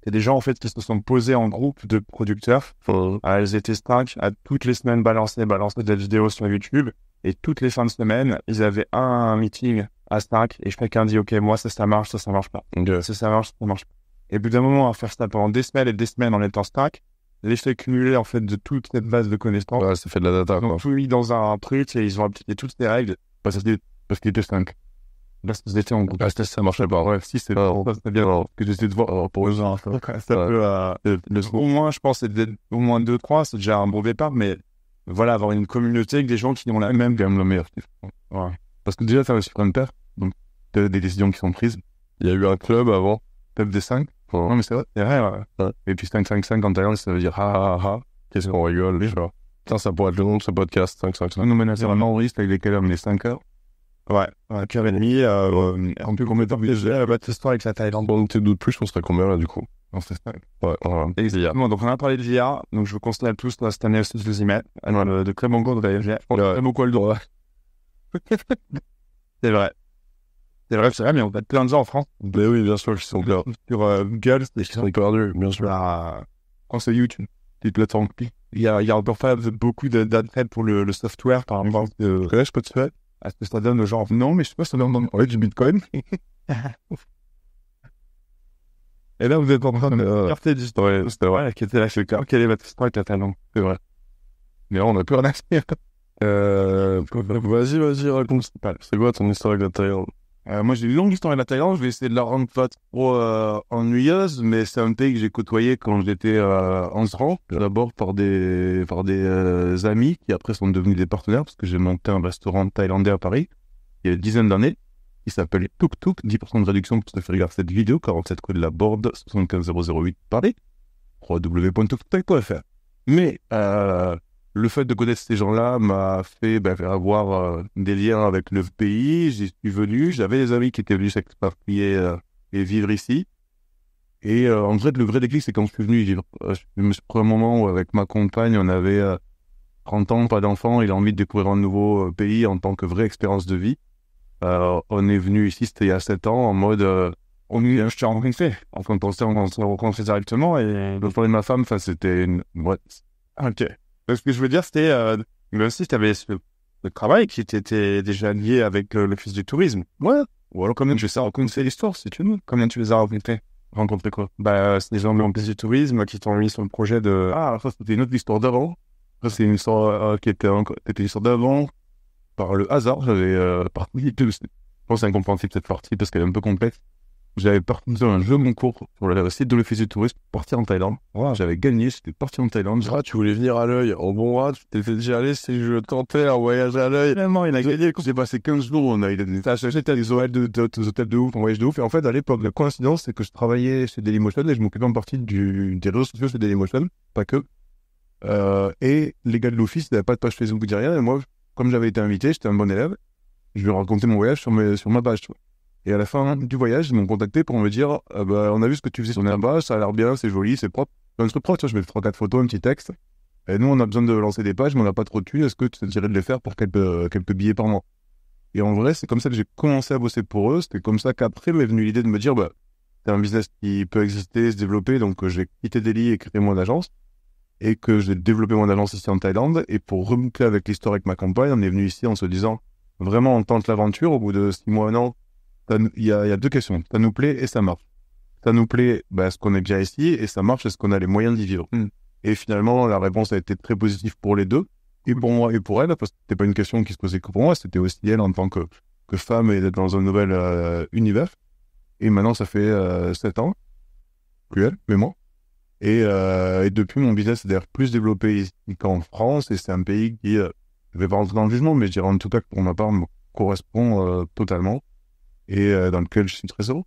c'est des gens en fait qui se sont posés en groupe de producteurs. Ils étaient 5 à toutes les semaines balancer des vidéos sur YouTube. Et toutes les fins de semaine, ils avaient un meeting à 5 et chacun dit, OK, moi, ça marche pas. Ça marche pas. Et au bout d'un moment, à faire ça pendant des semaines et des semaines en étant 5, l'effet cumulé, en fait, de toute cette base de connaissances. Ouais, ça fait de la data, Ils ont tout mis dans un truc et ils ont appliqué toutes ces règles parce qu'ils étaient 5. Parce qu'ils étaient en groupe. Ça marchait pas. Ouais, si, c'est bien. Que j'essaie de voir pour eux. Ça peut, au moins, je pense, c'est au moins 2-3, c'est déjà un bon départ, mais voilà, avoir une communauté avec des gens qui ont la même gamme, le meilleur. Ouais. Parce que déjà, t'as le chiffre pair, donc t'as des décisions qui sont prises. Il y a eu un club avant. Club des 5. Non, mais c'est vrai. Ouais. Et puis 5-5-5 en Thaïlande, ça veut dire Qu'est-ce qu'on rigole, les gens. Putain, ça pourrait être le nom de ce podcast, 5-5-5. Non, mais c'est vraiment risque avec lesquels on est 5 heures. Ouais, 1h30. En plus, combien de temps déjà la histoire avec la Thaïlande? Bon, t'es doute plus, on serait combien là du coup? Non, c'est 5. Ouais, voilà. Exactement. Donc, on a parlé de VR. Donc, je vous conseille à tous cette année aussi de vous y mettre. De très bons cours de VR. Très bon quoi le droit. C'est vrai, mais on a plein de gens en France. Mais oui, bien sûr, qui sont là. Sur Google, Ils sont perdus, bien sûr. France et YouTube, des plateformes. Il y a encore pas beaucoup d'entraide pour le software, par exemple. Je peux te faire. Est-ce que ça donne le genre, non, mais je sais pas, ça donne du Bitcoin. Et là, vous êtes en train de carter du Ouais, c'était vrai. qui était là, c'est quelle est votre histoire avec la Thaïlande? C'est vrai. Mais on a plus rien à dire. Vas-y, raconte. C'est quoi ton histoire avec la Thaïlande? Moi, j'ai une longue histoire avec la Thaïlande. Je vais essayer de la rendre pas trop ennuyeuse, mais c'est un pays que j'ai côtoyé quand j'étais enfant. D'abord par des amis qui après sont devenus des partenaires parce que j'ai monté un restaurant thaïlandais à Paris il y a une dizaine d'années. Il s'appelle Tuk Tuk, 10% de réduction pour te faire regarder cette vidéo, 47 rue de la Borde, 75008 Paris, www.tuktuk.fr. Mais le fait de connaître ces gens-là m'a fait avoir des liens avec le pays. J'y suis venu, j'avais des amis qui étaient venus s'expatrier et vivre ici. Et en fait, le vrai déclic, c'est quand je suis venu vivre. Je me suis pris un moment où avec ma compagne, on avait 30 ans, pas d'enfants, il a envie de découvrir un nouveau pays en tant que vraie expérience de vie. On est venu ici, c'était il y a 7 ans, en mode... je t'ai rencontré. Enfin, on s'est rencontrés directement et le premier de ma femme, c'était une... Ouais. Ok. Donc, ce que je veux dire, c'était... même si tu avais le travail qui était déjà lié avec l'office du tourisme. Ouais. Ou alors, combien tu les as rencontrés l'histoire, si tu veux? Combien tu les as rencontrés? Rencontré quoi? C'est des gens de l'office du tourisme qui t'ont mis sur le projet de... Ah, ça, c'était une autre histoire d'avant. Ça, c'est une histoire qui était une histoire d'avant. Par le hasard, j'avais participé, je pense que c'est incompréhensible cette partie parce qu'elle est un peu complexe. J'avais participé à un jeu concours sur le site de l'office du tourisme pour partir en Thaïlande. Wow. J'avais gagné, j'étais parti en Thaïlande. Tu voulais venir à l'œil. Au bon rat, tu t'es fait déjà aller si je tentais un voyage à l'œil. Vraiment, il a gagné. J'ai passé 15 jours, j'étais à des hôtels de ouf, un voyage de ouf. Et en fait, à l'époque, la coïncidence, c'est que je travaillais chez Dailymotion et je m'occupais en partie des réseaux sociaux chez Dailymotion, pas que. Et les gars de l'office n'avaient pas de page Facebook ni rien. Et moi, comme j'avais été invité, j'étais un bon élève, je lui ai raconté mon voyage sur ma page, tu vois. Et à la fin du voyage, ils m'ont contacté pour me dire on a vu ce que tu faisais sur ta page, ça a l'air bien, c'est joli, c'est propre. C'est un truc propre, tu vois, je mets 3-4 photos, un petit texte. Et nous, on a besoin de lancer des pages, mais on n'a pas trop de thunes, est-ce que tu te dirais de les faire pour quelques billets par mois? Et en vrai, c'est comme ça que j'ai commencé à bosser pour eux, c'était comme ça qu'après m'est venue l'idée de me dire c'est un business qui peut exister, se développer, donc j'ai quitté Delhi et créé mon agence. Et que j'ai développé mon agence ici en Thaïlande. Et pour reboucler avec l'histoire avec ma compagne, on est venu ici en se disant, vraiment, on tente l'aventure. Au bout de 6 mois, 1 an, il y a 2 questions. Ça nous plaît et ça marche. Ça nous plaît, est-ce qu'on est bien ici? Et ça marche, est-ce qu'on a les moyens d'y vivre? Et finalement, la réponse a été très positive pour les deux. Et pour moi et pour elle, parce que c'était pas une question qui se posait que pour moi, c'était aussi elle en tant que femme et d'être dans un nouvel univers. Et maintenant, ça fait 7 ans. Plus elle, mais moi. Et depuis, mon business est d'ailleurs plus développé ici qu'en France. Et c'est un pays qui, je ne vais pas rentrer dans le jugement, mais je dirais en tout cas que pour ma part, me correspond totalement. Et dans lequel je suis très heureux.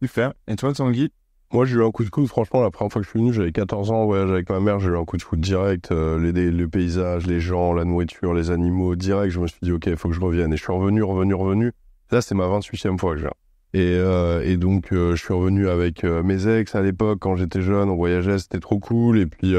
Super. Et toi, Tanguy? Moi, j'ai eu un coup de coude. Franchement, la première fois que je suis venu, j'avais 14 ans en voyage avec ma mère. J'ai eu un coup de foudre direct. Le paysage, les gens, la nourriture, les animaux, direct. Je me suis dit, OK, il faut que je revienne. Et je suis revenu. Là, c'est ma 28e fois que je viens. Et donc, je suis revenu avec mes ex à l'époque, quand j'étais jeune, on voyageait, c'était trop cool. Et puis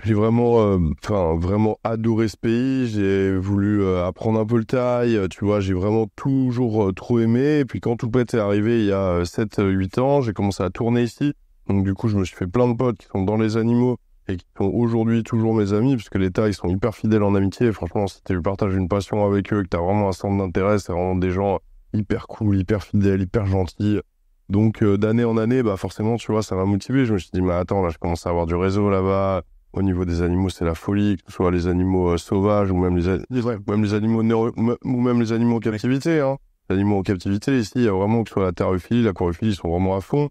J'ai vraiment adoré ce pays. J'ai voulu apprendre un peu le thaï. Tu vois, j'ai vraiment toujours trop aimé. Et puis quand tout est arrivé il y a 7-8 ans, j'ai commencé à tourner ici. Donc du coup, je me suis fait plein de potes qui sont dans les animaux et qui sont aujourd'hui toujours mes amis, puisque les Thaïs sont hyper fidèles en amitié. Et franchement, si tu partages une passion avec eux, que tu as vraiment un centre d'intérêt, c'est vraiment des gens hyper cool, hyper fidèles, hyper gentils. Donc d'année en année, bah forcément, tu vois, ça m'a motivé. Je me suis dit, mais attends, là, je commence à avoir du réseau là-bas. Au niveau des animaux, c'est la folie, que ce soit les animaux sauvages ou même les animaux ou même les animaux en captivité. Hein. Les animaux en captivité, ici, il y a vraiment que ce soit la thérophilie, l'aquarophilie, ils sont vraiment à fond.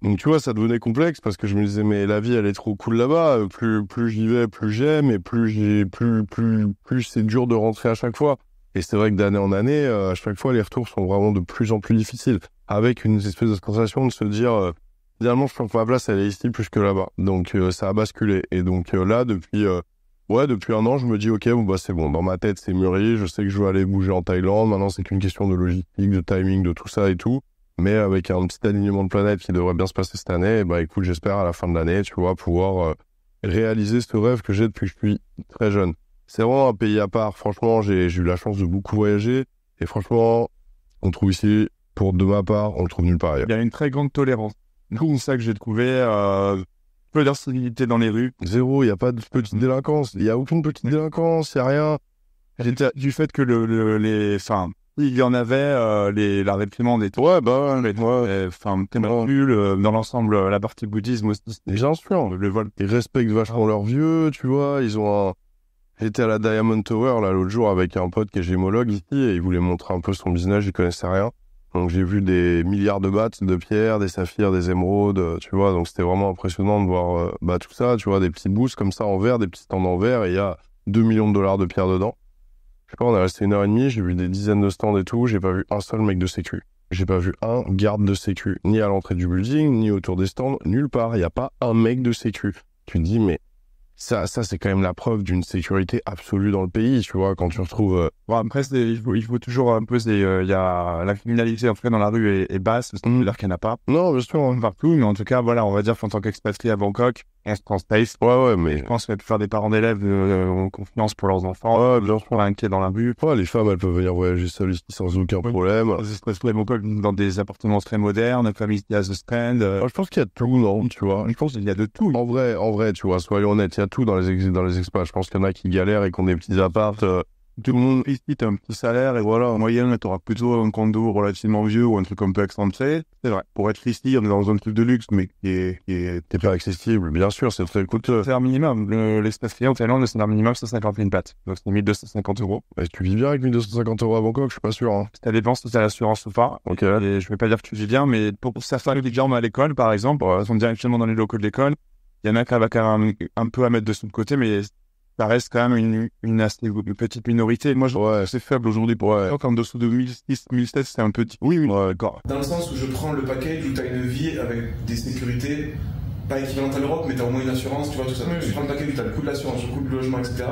Donc tu vois, ça devenait complexe parce que je me disais, mais la vie, elle est trop cool là-bas. Plus j'y vais, plus j'aime, et plus c'est dur de rentrer à chaque fois. Et c'est vrai que d'année en année, à chaque fois, les retours sont vraiment de plus en plus difficiles, avec une espèce de sensation de se dire, finalement, je pense que ma place, elle est ici plus que là-bas. Donc ça a basculé. Et donc là, depuis 1 an, je me dis, ok, bon bah c'est bon. Dans ma tête, c'est mûri. Je sais que je veux aller bouger en Thaïlande. Maintenant, c'est qu'une question de logistique, de timing, de tout ça et tout. Mais avec un petit alignement de planète qui devrait bien se passer cette année, bah écoute, j'espère à la fin de l'année, tu vois, pouvoir réaliser ce rêve que j'ai depuis que je suis très jeune. C'est vraiment un pays à part. Franchement, j'ai eu la chance de beaucoup voyager. Et franchement, on trouve ici, de ma part, on le trouve nulle part ailleurs. Il y a une très grande tolérance. C'est ça que j'ai trouvé. Peu d'incivilité dans les rues. Zéro, il n'y a pas de petite délinquance. Il n'y a aucune petite délinquance, il n'y a rien. Du fait que il y en avait, la réprimande et tout. Ouais, dans l'ensemble, la partie bouddhisme aussi. Bien sûr. Le vol. Ils respectent vachement leurs vieux, tu vois. J'étais à la Diamond Tower, là, l'autre jour, avec un pote qui est gémologue ici, et il voulait montrer un peu son business, j'y connaissais rien. Donc j'ai vu des milliards de bahts, de pierres, des saphirs, des émeraudes, tu vois. Donc c'était vraiment impressionnant de voir tout ça, tu vois, des petits boosts comme ça en verre, des petits stands en verre, et il y a 2 millions de dollars de pierres dedans. Je sais pas, on est resté 1h30, j'ai vu des dizaines de stands et tout, j'ai pas vu un seul mec de sécu. J'ai pas vu un garde de sécu, ni à l'entrée du building, ni autour des stands, nulle part. Il y a pas un mec de sécu. Tu te dis, mais ça c'est quand même la preuve d'une sécurité absolue dans le pays, tu vois, quand tu retrouves... Bon, après, il faut toujours un peu... Il y a la criminalité, en tout cas, dans la rue est basse, c'est-à-dire qu'il n'y en a pas. Non, bien sûr. Partout, mais en tout cas, voilà, on va dire qu'en tant qu'expatrié à Bangkok, on se prend safe. Ouais, mais... Je pense qu'on peut faire des parents d'élèves ont confiance pour leurs enfants. Ouais, bien sûr. Pas inquiets dans la rue. Ouais, les femmes, elles peuvent venir voyager seules ici sans aucun problème. À Bangkok, dans des appartements très modernes, comme ici à The Strand. Je pense qu'il y a de tout, non, tu vois. Je pense qu'il y a de tout. En vrai, tu vois, soyons honnêtes, il y a tout dans les expats. Je pense qu'il y en a qui galèrent et qui ont des petits apparts. Tout le monde ici, t'as un petit salaire et voilà, en moyenne, t'auras plutôt un condo relativement vieux ou un truc un peu excentré. C'est vrai. Pour être ici, on est dans un truc de luxe, mais qui est pas accessible. Bien sûr, c'est très coûteux. C'est un minimum. L'espace client en Thaïlande, c'est un minimum 150 000 bahts. Donc c'est 1250 €. Bah, tu vis bien avec 1250 € à Bangkok, je suis pas sûr. Hein. Ça dépend si t'as l'assurance ou pas. Ok. Et je vais pas dire que tu vis bien, mais pour certains étudiants à l'école, par exemple, ils sont directement dans les locaux de l'école. Il y en a qui avaient un peu à mettre de son côté, mais ça reste quand même une assez petite minorité. Moi, c'est faible aujourd'hui. Donc, en dessous de 1006, 1007, c'est un petit. Oui, d'accord. Dans le sens où je prends le package où tu as une vie avec des sécurités pas équivalentes à l'Europe, mais tu as au moins une assurance, tu vois, tout ça. Je prends le package où tu as le coût de l'assurance, le coût du logement, etc.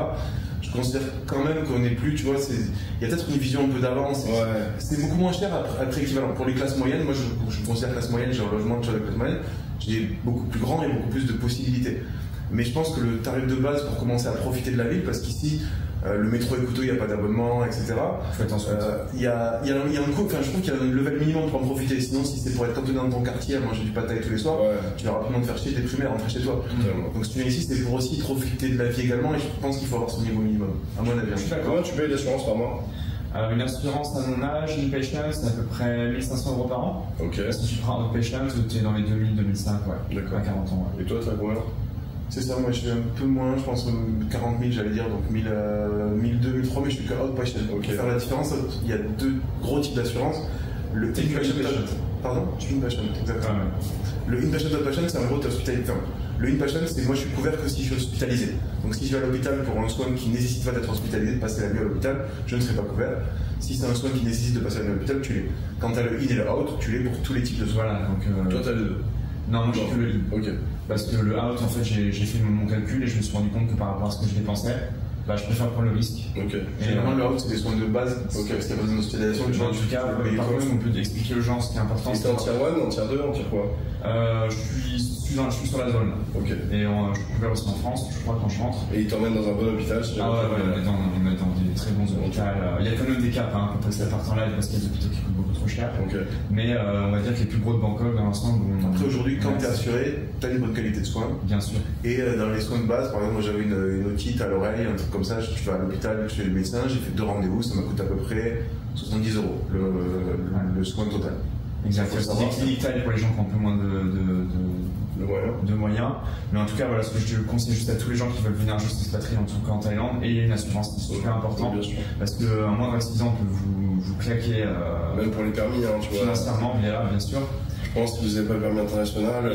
Je considère quand même qu'on n'est plus, tu vois, il y a peut-être une vision un peu d'avance. Ouais. C'est beaucoup moins cher après équivalent. Pour les classes moyennes, moi je considère classe moyenne, j'ai un logement de classe moyenne, j'ai beaucoup plus grand et beaucoup plus de possibilités. Mais je pense que le tarif de base pour commencer à profiter de la ville, parce qu'ici, le métro est coûteux, il n'y a pas d'abonnement, etc. Faut attention. Il y a un coût, enfin je trouve qu'il y a un level minimum pour en profiter. Sinon, si c'est pour être cantonné dans ton quartier à manger du pad thaï tous les soirs, tu vas rapidement te faire chier, déprimer et rentrer chez toi. Donc si tu viens ici, c'est pour aussi profiter de la vie également, et je pense qu'il faut avoir ce niveau minimum, à mon avis. Comment tu payes l'assurance par mois? Une assurance à mon âge, une patient, c'est à peu près 1 500 € par an. Ok. Si tu prends un patient, tu es dans les 2000-2005, D'accord. À 40 ans. Et toi, tu as combien? C'est ça, moi je suis un peu moins, je pense 40 000 j'allais dire, donc 1002, 1003, mais je suis que outpatient. Pour faire la différence, il y a 2 gros types d'assurance. Le inpatient, pardon? Inpatient, exactement. Le inpatient, outpatient, c'est un gros hospitalité. Le inpatient, c'est moi je suis couvert que si je suis hospitalisé. Donc si je vais à l'hôpital pour un soin qui nécessite pas d'être hospitalisé, de passer la nuit à l'hôpital, je ne serai pas couvert. Si c'est un soin qui nécessite de passer la nuit à l'hôpital, tu l'es. Quand tu as le in et le out, tu l'es pour tous les types de soins. Voilà, donc toi, tu as les deux? Non, moi j'ai que le in. Ok. Parce que le out, en fait, j'ai fait mon calcul et je me suis rendu compte que par rapport à ce que je dépensais, je préfère prendre le risque. Ok. Généralement, le route, c'est des soins de base. Ok, parce qu'il n'y a pas besoin d'hospitalisation. En tout cas, par contre, on peut expliquer aux gens ce qui est important. Et t'es en tier 1, en tier 2, en tier quoi? Je suis sur la zone. Ok. Et je suis couvert aussi en France, je crois, quand je rentre. Et ils t'emmènent dans un bon hôpital? Ah ouais, on est dans des très bons hôpitaux. Il y a quand même des caps, hein, quand ça part en live, parce qu'il y a des hôpitaux qui coûtent beaucoup trop cher. Ok. Mais on va dire que les plus gros de Bangkok, dans l'ensemble. Après, aujourd'hui, quand t'es assuré, t'as une bonne qualité de soins. Bien sûr. Et dans les soins de base, par exemple, moi j'avais une otite à l'oreille, un truc comme ça, je vais à l'hôpital chez le médecin, j'ai fait 2 rendez-vous, ça m'a coûté à peu près 70 € le soin total. Exactement. C'est des cliniques taille pour les gens qui ont un peu moins de moyens. Mais en tout cas, voilà ce que je conseille juste à tous les gens qui veulent venir juste s'expatrier en tout cas en Thaïlande. Et il y a une assurance qui est super importante. Parce qu'un moindre accident peut vous claquer. Même pour les permis, hein, tu vois. Financièrement, bien sûr. Je pense que vous n'avez pas le permis international.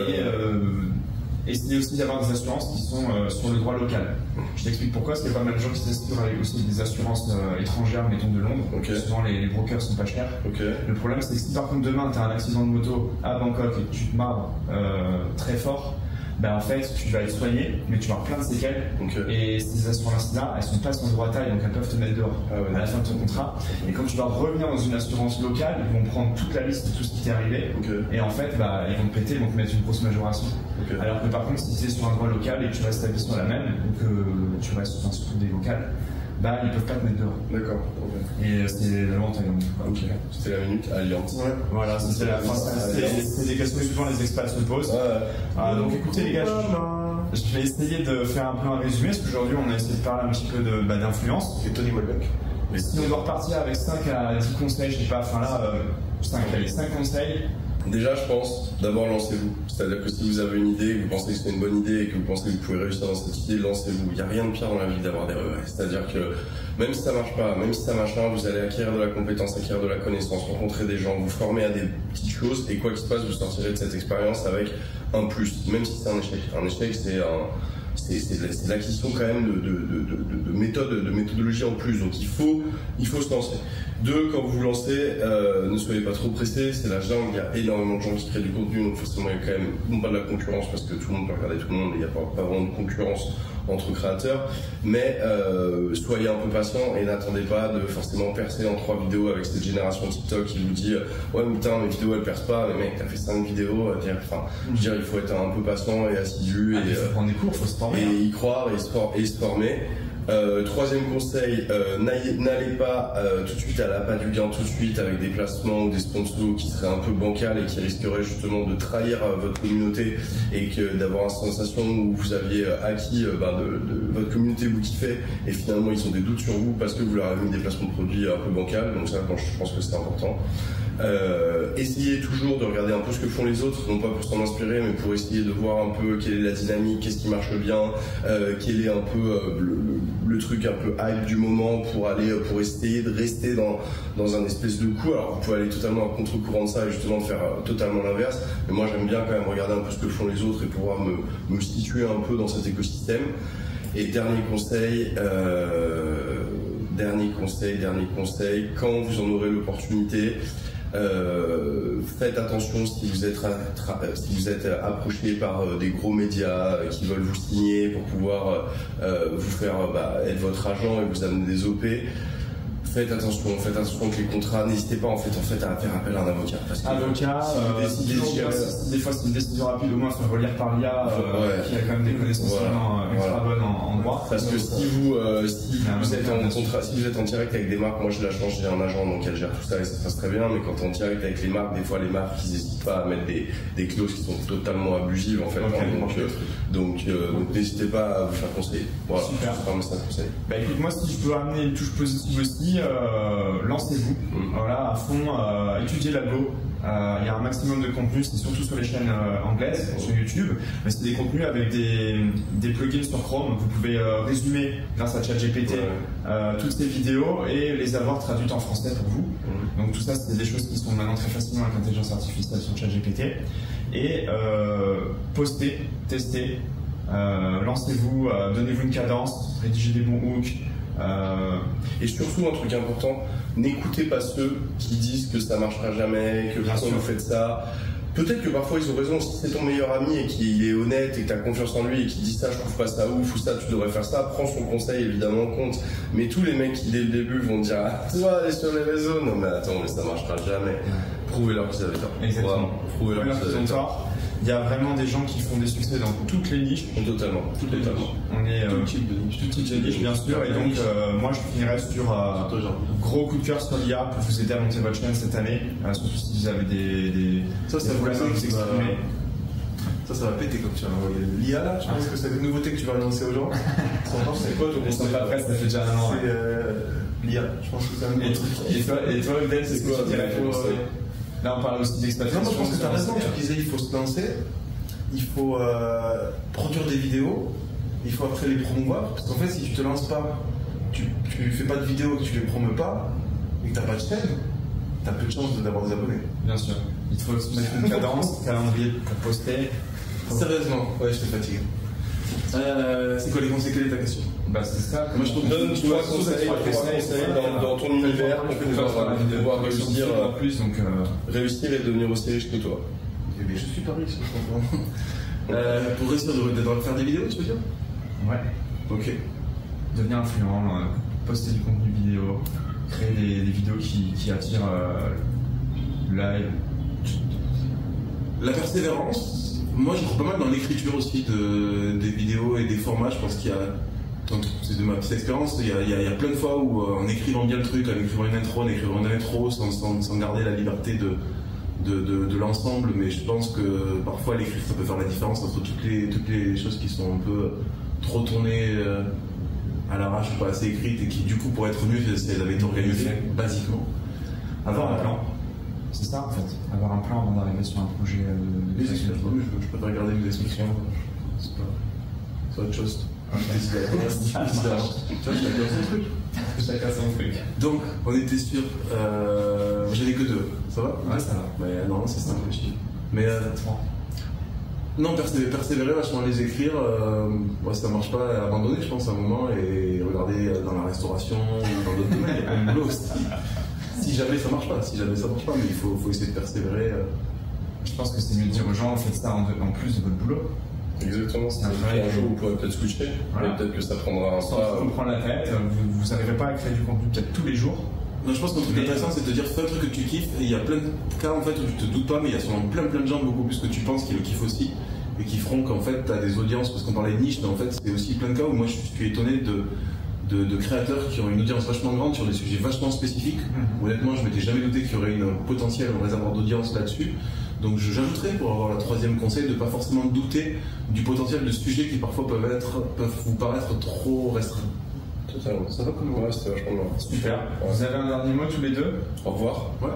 Et c'est aussi d'avoir des assurances qui sont sur le droit local. Je t'explique pourquoi, parce qu'il y a pas mal de gens qui s'assurent avec aussi des assurances étrangères, mettons de Londres. Okay. Souvent les brokers sont pas chers. Okay. Le problème c'est que si par contre demain tu as un accident de moto à Bangkok et que tu te marres très fort, en fait tu vas être soigné, mais tu vas avoir plein de séquelles. Okay. Et ces assurances-là, elles sont pas sur le droit taille, donc elles peuvent te mettre dehors à la fin de ton contrat. Et quand tu vas revenir dans une assurance locale, ils vont prendre toute la liste de tout ce qui t'est arrivé. Okay. Et en fait, ils vont te péter, ils vont te mettre une grosse majoration. Okay. Alors que par contre, si tu es sur un droit local et que tu restes ta vie sur la même, ou que tu restes sur des locales, ils peuvent pas te mettre dehors. D'accord. Okay. Et c'est la loi en Thaïlande. Okay. C'était la minute Alliance. Ouais. Voilà, c'était la fin. C'est des questions que souvent les expats se posent. Donc écoutez les gars, je vais essayer de faire un peu un résumé, parce qu'aujourd'hui on a essayé de parler un petit peu d'influence. Et Tony Welbeck. Et si on doit repartir avec 5 à 10 conseils, je sais pas, 5 conseils. Déjà, je pense, d'abord lancez-vous. C'est-à-dire que si vous avez une idée, que vous pensez que c'est une bonne idée et que vous pensez que vous pouvez réussir dans cette idée, lancez-vous. Il n'y a rien de pire dans la vie d'avoir des regrets. C'est-à-dire que même si ça marche pas, même si ça marche pas, vous allez acquérir de la compétence, acquérir de la connaissance, rencontrer des gens, vous former à des petites choses et quoi qu'il se passe, vous sortirez de cette expérience avec un plus, même si c'est un échec. Un échec, c'est l'acquisition quand même de méthodologie en plus. Donc il faut se lancer. 2, quand vous vous lancez, ne soyez pas trop pressés, c'est la jungle, il y a énormément de gens qui créent du contenu, donc forcément il y a quand même non pas de la concurrence parce que tout le monde peut regarder tout le monde et il n'y a pas vraiment de concurrence entre créateurs, mais soyez un peu patient et n'attendez pas de forcément percer en 3 vidéos avec cette génération TikTok qui vous dit ouais mais putain mes vidéos elles percent pas, mais mec t'as fait 5 vidéos, je veux dire il faut être un peu patient et assidu il faut prendre des cours, faut se former et y croire et se former. 3e conseil, n'allez pas tout de suite à l'appât du gain tout de suite avec des placements ou des sponsors qui seraient un peu bancals et qui risqueraient justement de trahir votre communauté et que d'avoir une sensation où vous aviez acquis de votre communauté vous kiffez et finalement ils ont des doutes sur vous parce que vous leur avez mis des placements de produits un peu bancals, donc ça je pense que c'est important. Essayez toujours de regarder un peu ce que font les autres, non pas pour s'en inspirer mais pour essayer de voir un peu quelle est la dynamique, qu'est-ce qui marche bien, quel est un peu le truc un peu hype du moment pour essayer de rester dans un espèce de coup. Alors vous pouvez aller totalement à contre-courant de ça et justement faire totalement l'inverse, mais moi j'aime bien quand même regarder un peu ce que font les autres et pouvoir me situer un peu dans cet écosystème. Et dernier conseil, quand vous en aurez l'opportunité, faites attention si vous êtes approché par des gros médias qui veulent vous signer pour pouvoir vous faire être votre agent et vous amener des OP. Faites attention avec les contrats, n'hésitez pas en fait à faire appel à un avocat. Parce que des fois c'est une décision rapide, au moins faire relire par l'IA qui a quand même des connaissances ultra bonnes en droit. Parce que si vous êtes en contrat, si vous êtes en direct avec des marques, moi j'ai la chance, j'ai un agent donc elle gère tout ça et ça se passe très bien, mais quand on est en direct avec les marques, des fois les marques ils n'hésitent pas à mettre des clauses qui sont totalement abusives en fait. Donc n'hésitez pas à vous faire conseiller. Voilà, super. C'est pas un message conseil. Écoute, moi si je peux amener une touche positive aussi, lancez-vous, voilà, à fond, étudiez l'algo. Il y a un maximum de contenu, c'est surtout sur les chaînes anglaises, sur YouTube, mais c'est des contenus avec des plugins sur Chrome. Vous pouvez résumer grâce à ChatGPT toutes ces vidéos et les avoir traduites en français pour vous. Donc tout ça, c'est des choses qui sont maintenant très facilement avec l'intelligence artificielle sur ChatGPT. Et postez, testez, lancez-vous, donnez-vous une cadence, rédigez des bons hooks. Et surtout un truc important, n'écoutez pas ceux qui disent que ça marchera jamais, que pourquoi vous faites ça. Peut-être que parfois ils ont raison, si c'est ton meilleur ami et qu'il est honnête et que tu as confiance en lui et qu'il dit ça, je trouve pas ça ouf ou ça, tu devrais faire ça, prends son conseil évidemment en compte. Mais tous les mecs qui dès le début vont dire ah, toi, allez sur les réseaux, non mais attends, mais ça marchera jamais. Prouvez-leur qu'ils avaient tort. Exactement. Vraiment, prouvez-leur qu'ils avaient tort. Il y a vraiment des gens qui font des succès dans toutes les niches. Totalement. On est Tout type de niche. tout type de niche, bien sûr. Et donc, moi, je finirais sur gros coup de cœur sur l'IA pour vous aider à monter votre chaîne cette année. Surtout si vous avez des problèmes à vous exprimer. Ça va péter comme tu vas envoyer. L'IA là, je pense que c'est une nouveauté que tu vas annoncer aux gens. C'est quoi ton Ils sont pas prêts, ça fait déjà un an. C'est l'IA. Je pense que c'est un nouveau truc. Et toi, Ben, c'est ce que tu dirais? Là, on parle aussi d'expatriation. Non, moi je pense que tu as raison. Tu disais il faut se lancer, il faut produire des vidéos, il faut après les promouvoir. Parce qu'en fait, si tu te lances pas, tu fais pas de vidéos, que tu les promeux pas, et que tu n'as pas de chaîne, tu as peu de chances d'avoir des abonnés. Bien sûr. Il faut se mettre une cadence, calendrier pour poster. Sérieusement, ouais, je te fatigue. C'est quoi les conseils? Quelle est ta question? Bah, c'est ça. Moi je te donne 3 conseils dans ton univers pour pouvoir réussir, réussir et devenir aussi riche que toi. Eh bien, je suis pas riche, pour réussir de faire des vidéos, tu veux dire? Ouais. Ok. Devenir influent, poster du contenu vidéo, créer des vidéos qui attirent l'œil. La persévérance, moi je crois pas mal dans l'écriture aussi des vidéos et des formats. Je pense qu'il y a, c'est de ma petite expérience, il y a plein de fois où en écrivant bien le truc, en écrivant une intro, sans garder la liberté de l'ensemble, mais je pense que parfois l'écrire ça peut faire la différence entre toutes les choses qui sont un peu trop tournées à l'arrache ou pas assez écrites et qui du coup pourraient être mieux si elles avaient été organisées basiquement. Avoir un plan. C'est ça en fait, avoir un plan avant d'arriver sur un projet de je préfère regarder mes descriptions. C'est autre chose. Chacun son truc. Donc, on était sur. J'en ai que 2. Ça va? Ouais, ça va. Mais non, c'est simple aussi. Mais. Non, persévérer, vachement les écrire. Ça marche pas, abandonner, je pense, à un moment et regarder dans la restauration ou dans d'autres domaines. Il y a plein de boulot. Si jamais ça marche pas, mais il faut essayer de persévérer. Je pense que c'est mieux de dire aux gens, faites ça en plus de votre boulot. Exactement, c'est un jour où vous pourrez peut-être switcher, voilà. Mais peut-être que ça prendra un pas. Sans vous prendre la tête, vous n'arriverez pas à créer du contenu peut-être tous les jours. Non, je pense qu'un truc intéressant, c'est de te dire fais un truc que tu kiffes, et il y a plein de cas en fait où tu te doutes pas, mais il y a sûrement plein de gens beaucoup plus que tu penses qui le kiffent aussi, et qui feront qu'en fait tu as des audiences, parce qu'on parlait de niche, mais en fait c'est aussi plein de cas où moi je suis étonné de créateurs qui ont une audience vachement grande sur des sujets vachement spécifiques. Honnêtement, je m'étais jamais douté qu'il y aurait une potentiel réservoir d'audience là-dessus. Donc j'ajouterais pour avoir la troisième conseil de ne pas forcément douter du potentiel de sujets qui parfois peuvent vous paraître trop restreints. Totalement. Ça va comme moi, c'était vachement bien. Super. Vous avez un dernier mot tous les deux? Au revoir. Ouais.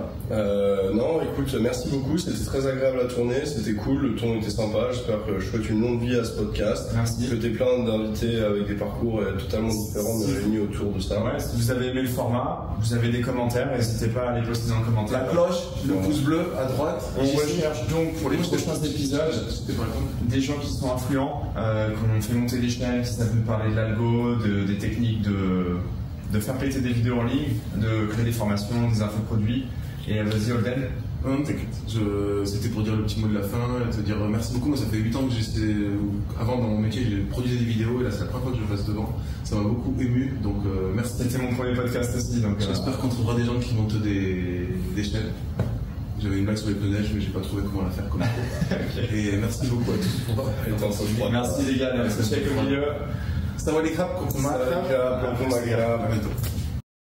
Non, écoute, merci beaucoup. C'était très agréable à tourner. C'était cool. Le ton était sympa. J'espère que je souhaite une longue vie à ce podcast. Merci. Que t'aies plein d'invités avec des parcours totalement différents mais réunis autour de ça. Ouais, si vous avez aimé le format, vous avez des commentaires, n'hésitez pas à les poster dans le commentaire. La cloche, le pouce bleu à droite. On recherche donc pour les prochains épisodes des gens qui sont influents, qui ont fait monter des chaînes, qui savent nous parler de l'algo, des techniques de faire péter des vidéos en ligne, de créer des formations, des infoproduits. Et vas-y Holden. Non, t'inquiète. C'était pour dire le petit mot de la fin, te dire merci beaucoup. Moi, ça fait 8 ans que avant dans mon métier, j'ai produisé des vidéos et là, c'est la première fois que je passe devant. Ça m'a beaucoup ému, donc merci. C'était mon premier podcast aussi, donc. J'espère qu'on trouvera des gens qui montent des chaînes. J'avais une blague sur les pneus neige, mais j'ai pas trouvé comment la faire comme ça. Okay. Et merci beaucoup à tous pour merci les gars, merci au milieu. Ça va les crapes, à bientôt.